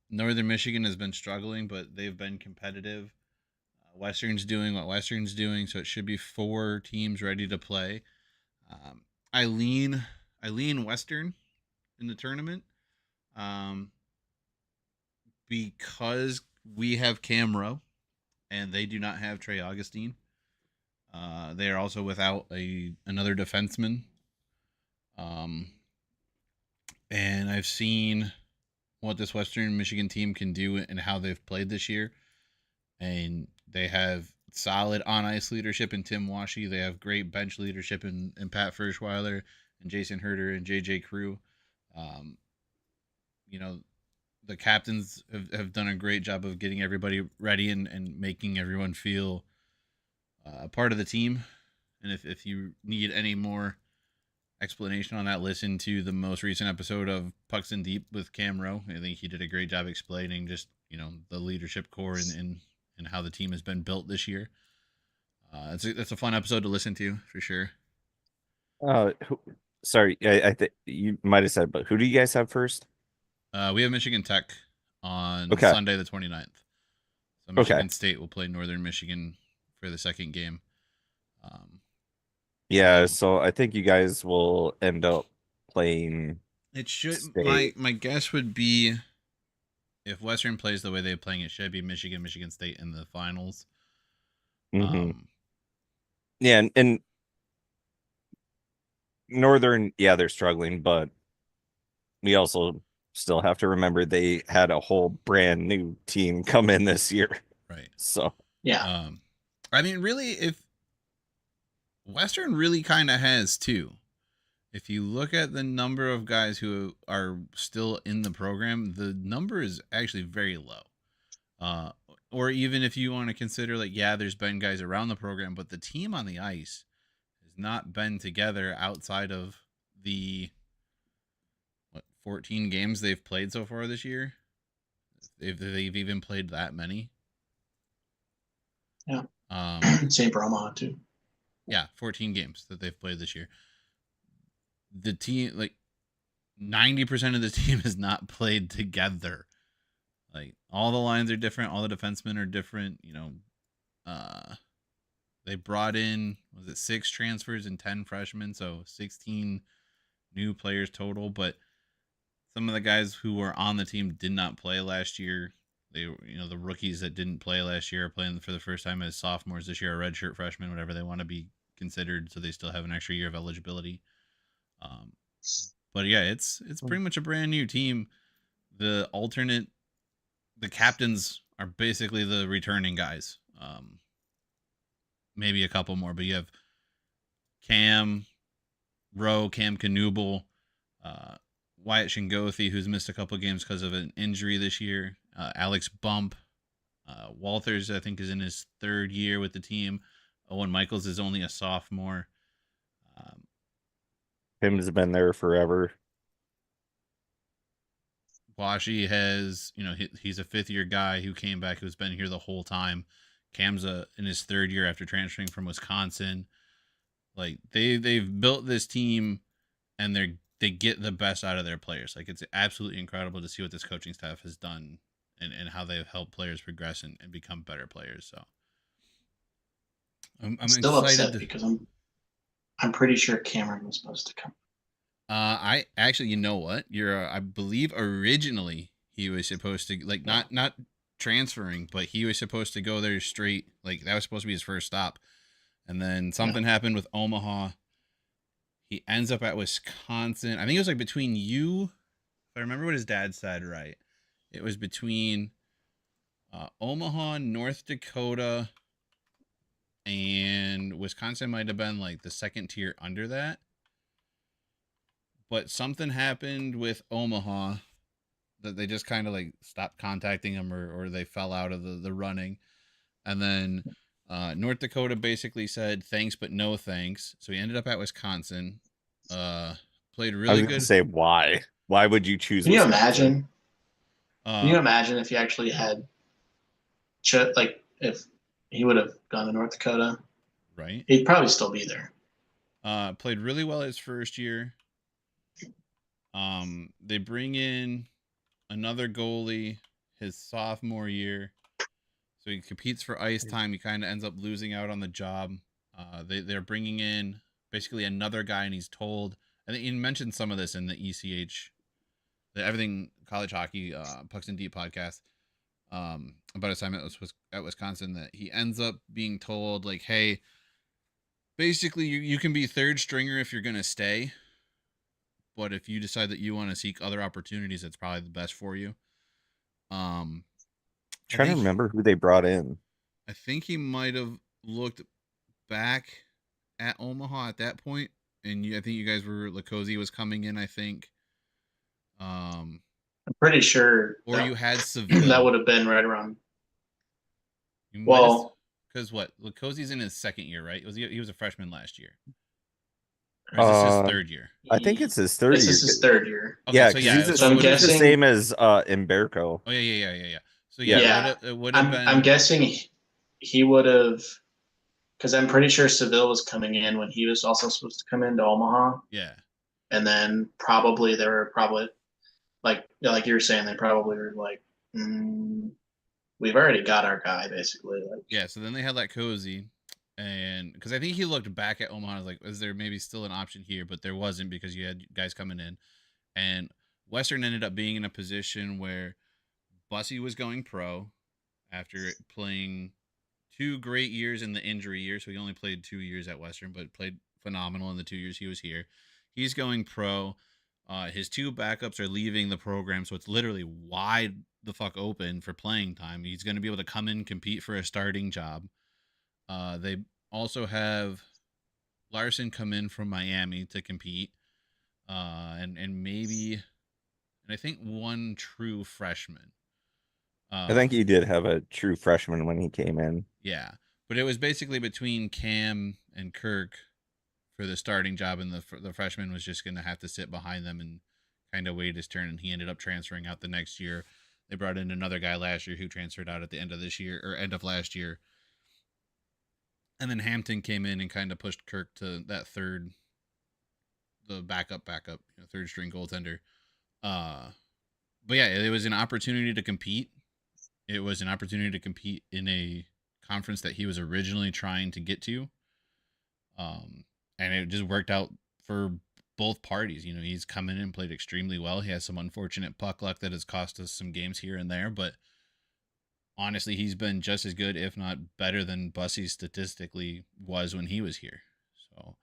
Northern Michigan has been struggling, but they've been competitive. Western's doing what Western's doing, so it should be four teams ready to play. I lean Western in the tournament, because we have Camro, and they do not have Trey Augustine. They are also without another defenseman. And I've seen what this Western Michigan team can do and how they've played this year. And they have solid on ice leadership in Tim Washy. They have great bench leadership in Pat Ferschweiler and Jason Herter and JJ Crew. The captains have done a great job of getting everybody ready and making everyone feel a part of the team. And if you need any more explanation on that, listen to the most recent episode of Pucks in Deep with Cam Rowe. I think he did a great job explaining just, the leadership core and how the team has been built this year. It's a fun episode to listen to for sure. Sorry, I think you might have said, but who do you guys have first? We have Michigan Tech on Okay. Sunday the 29th. So Michigan State will play Northern Michigan for the second game. Yeah, so I think you guys will end up playing. It should. State. My guess would be, if Western plays the way they're playing, it should be Michigan State in the finals. Yeah, and Northern, yeah, they're struggling, but we also still have to remember they had a whole brand new team come in this year. Right. So yeah. I mean, really, if Western really kind of has two. If you look at the number of guys who are still in the program, the number is actually very low. Or even if you want to consider, there's been guys around the program, but the team on the ice has not been together outside of the 14 games they've played so far this year. They've even played that many. Yeah. St. Broma too. Yeah, 14 games that they've played this year. The team, 90% of the team has not played together. All the lines are different, all the defensemen are different. They brought in 6 transfers and 10 freshmen, so 16 new players total. But some of the guys who were on the team did not play last year. They, the rookies that didn't play last year are playing for the first time as sophomores this year, or redshirt freshmen, whatever they want to be considered, so they still have an extra year of eligibility. But yeah, it's pretty much a brand new team. The captains are basically the returning guys. Maybe a couple more, but you have Cam Rowe, Cam Knuble, Wyatt Shingothi, who's missed a couple games because of an injury this year. Alex Bump. Walters, I think, is in his 3rd year with the team. Owen Michaels is only a sophomore. Tim's been there forever. Washi has, he's a 5th-year guy who came back, who's been here the whole time. Cam's in his 3rd year after transferring from Wisconsin. Like they've built this team, and they get the best out of their players. Like it's absolutely incredible to see what this coaching staff has done and how they've helped players progress and become better players. So I'm still excited upset because I'm pretty sure Cameron was supposed to come. I actually, you know what? I believe originally he was supposed to not transferring, but he was supposed to go there straight. Like that was supposed to be his first stop, and then something happened with Omaha. He ends up at Wisconsin. I think it was like between you. If I remember what his dad said right, it was between Omaha, North Dakota, and Wisconsin. Might have been like the 2nd tier under that. But something happened with Omaha that they just kind of like stopped contacting him, or they fell out of the running. And then North Dakota basically said thanks, but no thanks. So he ended up at Wisconsin. Played really I was good. gonna say why? Why would you choose? Can you Wisconsin? imagine? Can you imagine if he actually had, if he would have gone to North Dakota? Right. He'd probably still be there. Played really well his first year. They bring in another goalie his sophomore year, so he competes for ice time. He kind of ends up losing out on the job. They're bringing in basically another guy, and he's told. I think you mentioned some of this in the ECH, the Everything College Hockey Pucks and Deep podcast, about his time at Wisconsin, that he ends up being told like, hey, basically you can be 3rd stringer if you're gonna stay. But if you decide that you want to seek other opportunities, that's probably the best for you. Trying to remember who they brought in. I think he might have looked back at Omaha at that point, and I think you guys were Lacosi was coming in. I think. I'm pretty sure. Or you had Seville. That would have been right around. Because what? Lacosi's in his 2nd year, right? He was a freshman last year. Or is this his 3rd year? I think it's his 3rd year. This is his 3rd year. Okay, yeah, so I'm guessing the same as Imberco. Oh yeah. So it would have been. I'm guessing he would have, because I'm pretty sure Seville was coming in when he was also supposed to come into Omaha. Yeah. And then they were probably like you were saying, they probably were like, we've already got our guy, basically. Yeah, so then they had Lacosi. And because I think he looked back at Omaha, like, is there maybe still an option here? But there wasn't, because you had guys coming in. And Western ended up being in a position where Bussy was going pro after playing 2 great years in the injury year. So he only played 2 years at Western, but played phenomenal in the 2 years he was here. He's going pro. His 2 backups are leaving the program, so it's literally wide the fuck open for playing time. He's going to be able to come in, compete for a starting job. They also have Larson come in from Miami to compete, and I think 1 true freshman. I think he did have a true freshman when he came in. Yeah, but it was basically between Cam and Kirk for the starting job, and the freshman was just going to have to sit behind them and kind of wait his turn, and he ended up transferring out the next year. They brought in another guy last year who transferred out at the end of last year. And then Hampton came in and kind of pushed Kirk to that the backup, 3rd string goaltender. But yeah, it was an opportunity to compete. It was an opportunity to compete in a conference that he was originally trying to get to. And it just worked out for both parties. He's come in and played extremely well. He has some unfortunate puck luck that has cost us some games here and there, but honestly, he's been just as good, if not better, than Bussy statistically was when he was here. So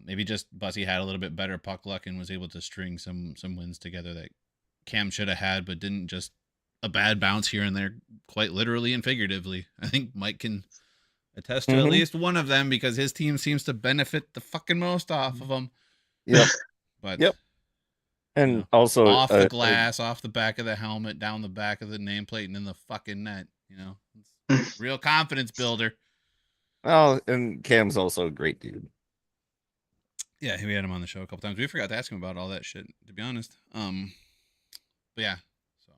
maybe just Bussy had a little bit better puck luck and was able to string some wins together that Cam should have had, but didn't. Just a bad bounce here and there, quite literally and figuratively. I think Mike can attest to at least one of them, because his team seems to benefit the fucking most off of them. Yep. But yep. And also off the glass, off the back of the helmet, down the back of the nameplate, and in the fucking net. It's real confidence builder. Oh, and Cam's also a great dude. Yeah, we had him on the show a couple times. We forgot to ask him about all that shit, to be honest. But yeah, so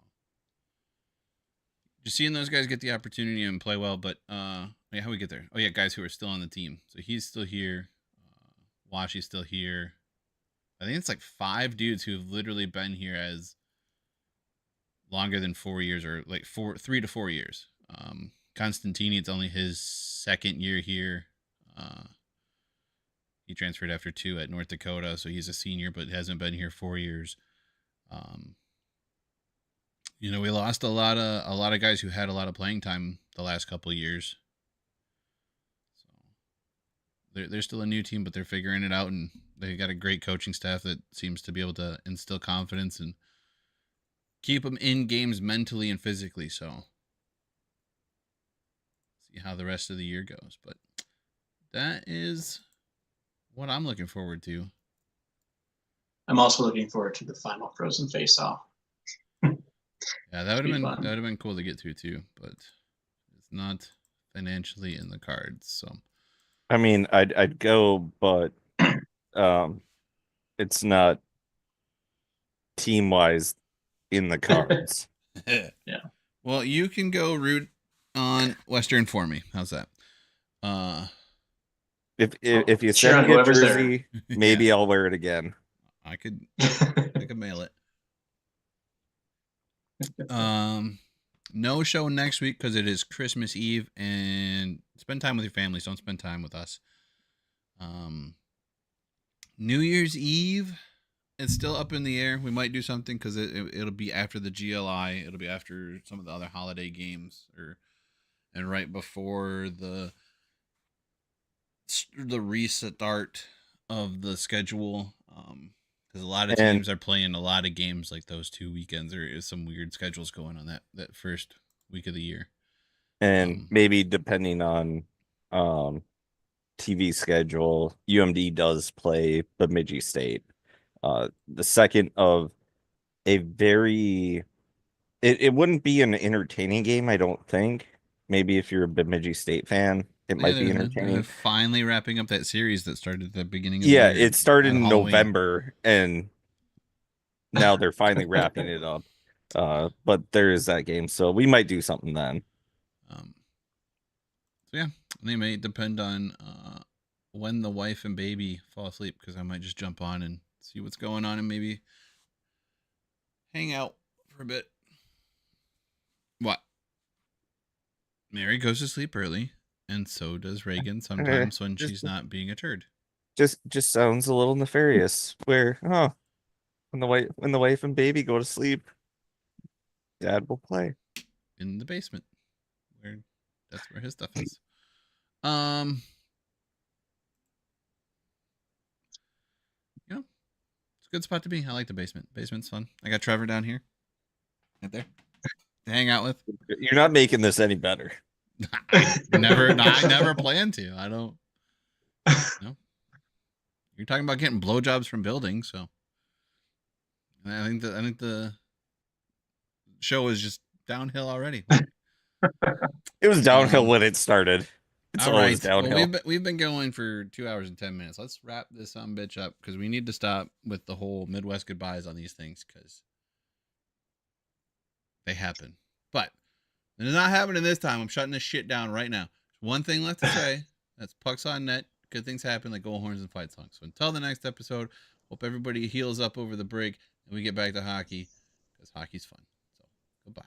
just seeing those guys get the opportunity and play well. But yeah, how we get there? Oh yeah, guys who are still on the team. So he's still here. Washi's still here. I think it's like 5 dudes who have literally been here as longer than 4 years, or like 3 to 4 years. Constantini, it's only his 2nd year here. He transferred after 2 at North Dakota, so he's a senior, but hasn't been here 4 years. We lost a lot of guys who had a lot of playing time the last couple of years. So they're still a new team, but they're figuring it out, and they got a great coaching staff that seems to be able to instill confidence and keep them in games mentally and physically. So see how the rest of the year goes, but that is what I'm looking forward to. I'm also looking forward to the final Frozen face-off. Yeah, that would have been cool to get to too, but it's not financially in the cards. So I mean, I'd go, but it's not team wise in the cards. Yeah. Well, you can go root on Western for me. How's that? If you Sure, send me a whoever's there. jersey, maybe Yeah. I'll wear it again. I could mail it. No show next week because it is Christmas Eve, and spend time with your families. Don't spend time with us. New Year's Eve, it's still up in the air. We might do something because it'll be after the GLI. It'll be after some of the other holiday games, and right before the restart of the schedule. Because a lot of teams are playing a lot of games like those 2 weekends. There is some weird schedules going on that first week of the year. And maybe depending on TV schedule, UMD does play Bemidji State. The second of a very it wouldn't be an entertaining game, I don't think. Maybe if you're a Bemidji State fan, it might be entertaining. They're finally wrapping up that series that started at the beginning of the year. It started in Halloween. November, and now they're finally wrapping it up. But there is that game, so we might do something then. So yeah, they may depend on when the wife and baby fall asleep, because I might just jump on and see what's going on and maybe hang out for a bit. What? Mary goes to sleep early, and so does Reagan sometimes when she's not being a turd. Just sounds a little nefarious. Where when the wife and baby go to sleep, Dad will play in the basement, where that's where his stuff is. It's a good spot to be. I like the basement. Basement's fun. I got Trevor down here, right there, to hang out with. You're not making this any better. I never plan to. I don't. No. You're talking about getting blowjobs from buildings, so I think the show is just downhill already. It was downhill when it started. It's always downhill. Well, we've been going for 2 hours and 10 minutes. Let's wrap this bitch up, because we need to stop with the whole Midwest goodbyes on these things, because they happen. But it is not happening this time. I'm shutting this shit down right now. There's one thing left to say. That's pucks on net. Good things happen, like goal horns and fight songs. So until the next episode, hope everybody heals up over the break and we get back to hockey, because hockey's fun. So goodbye.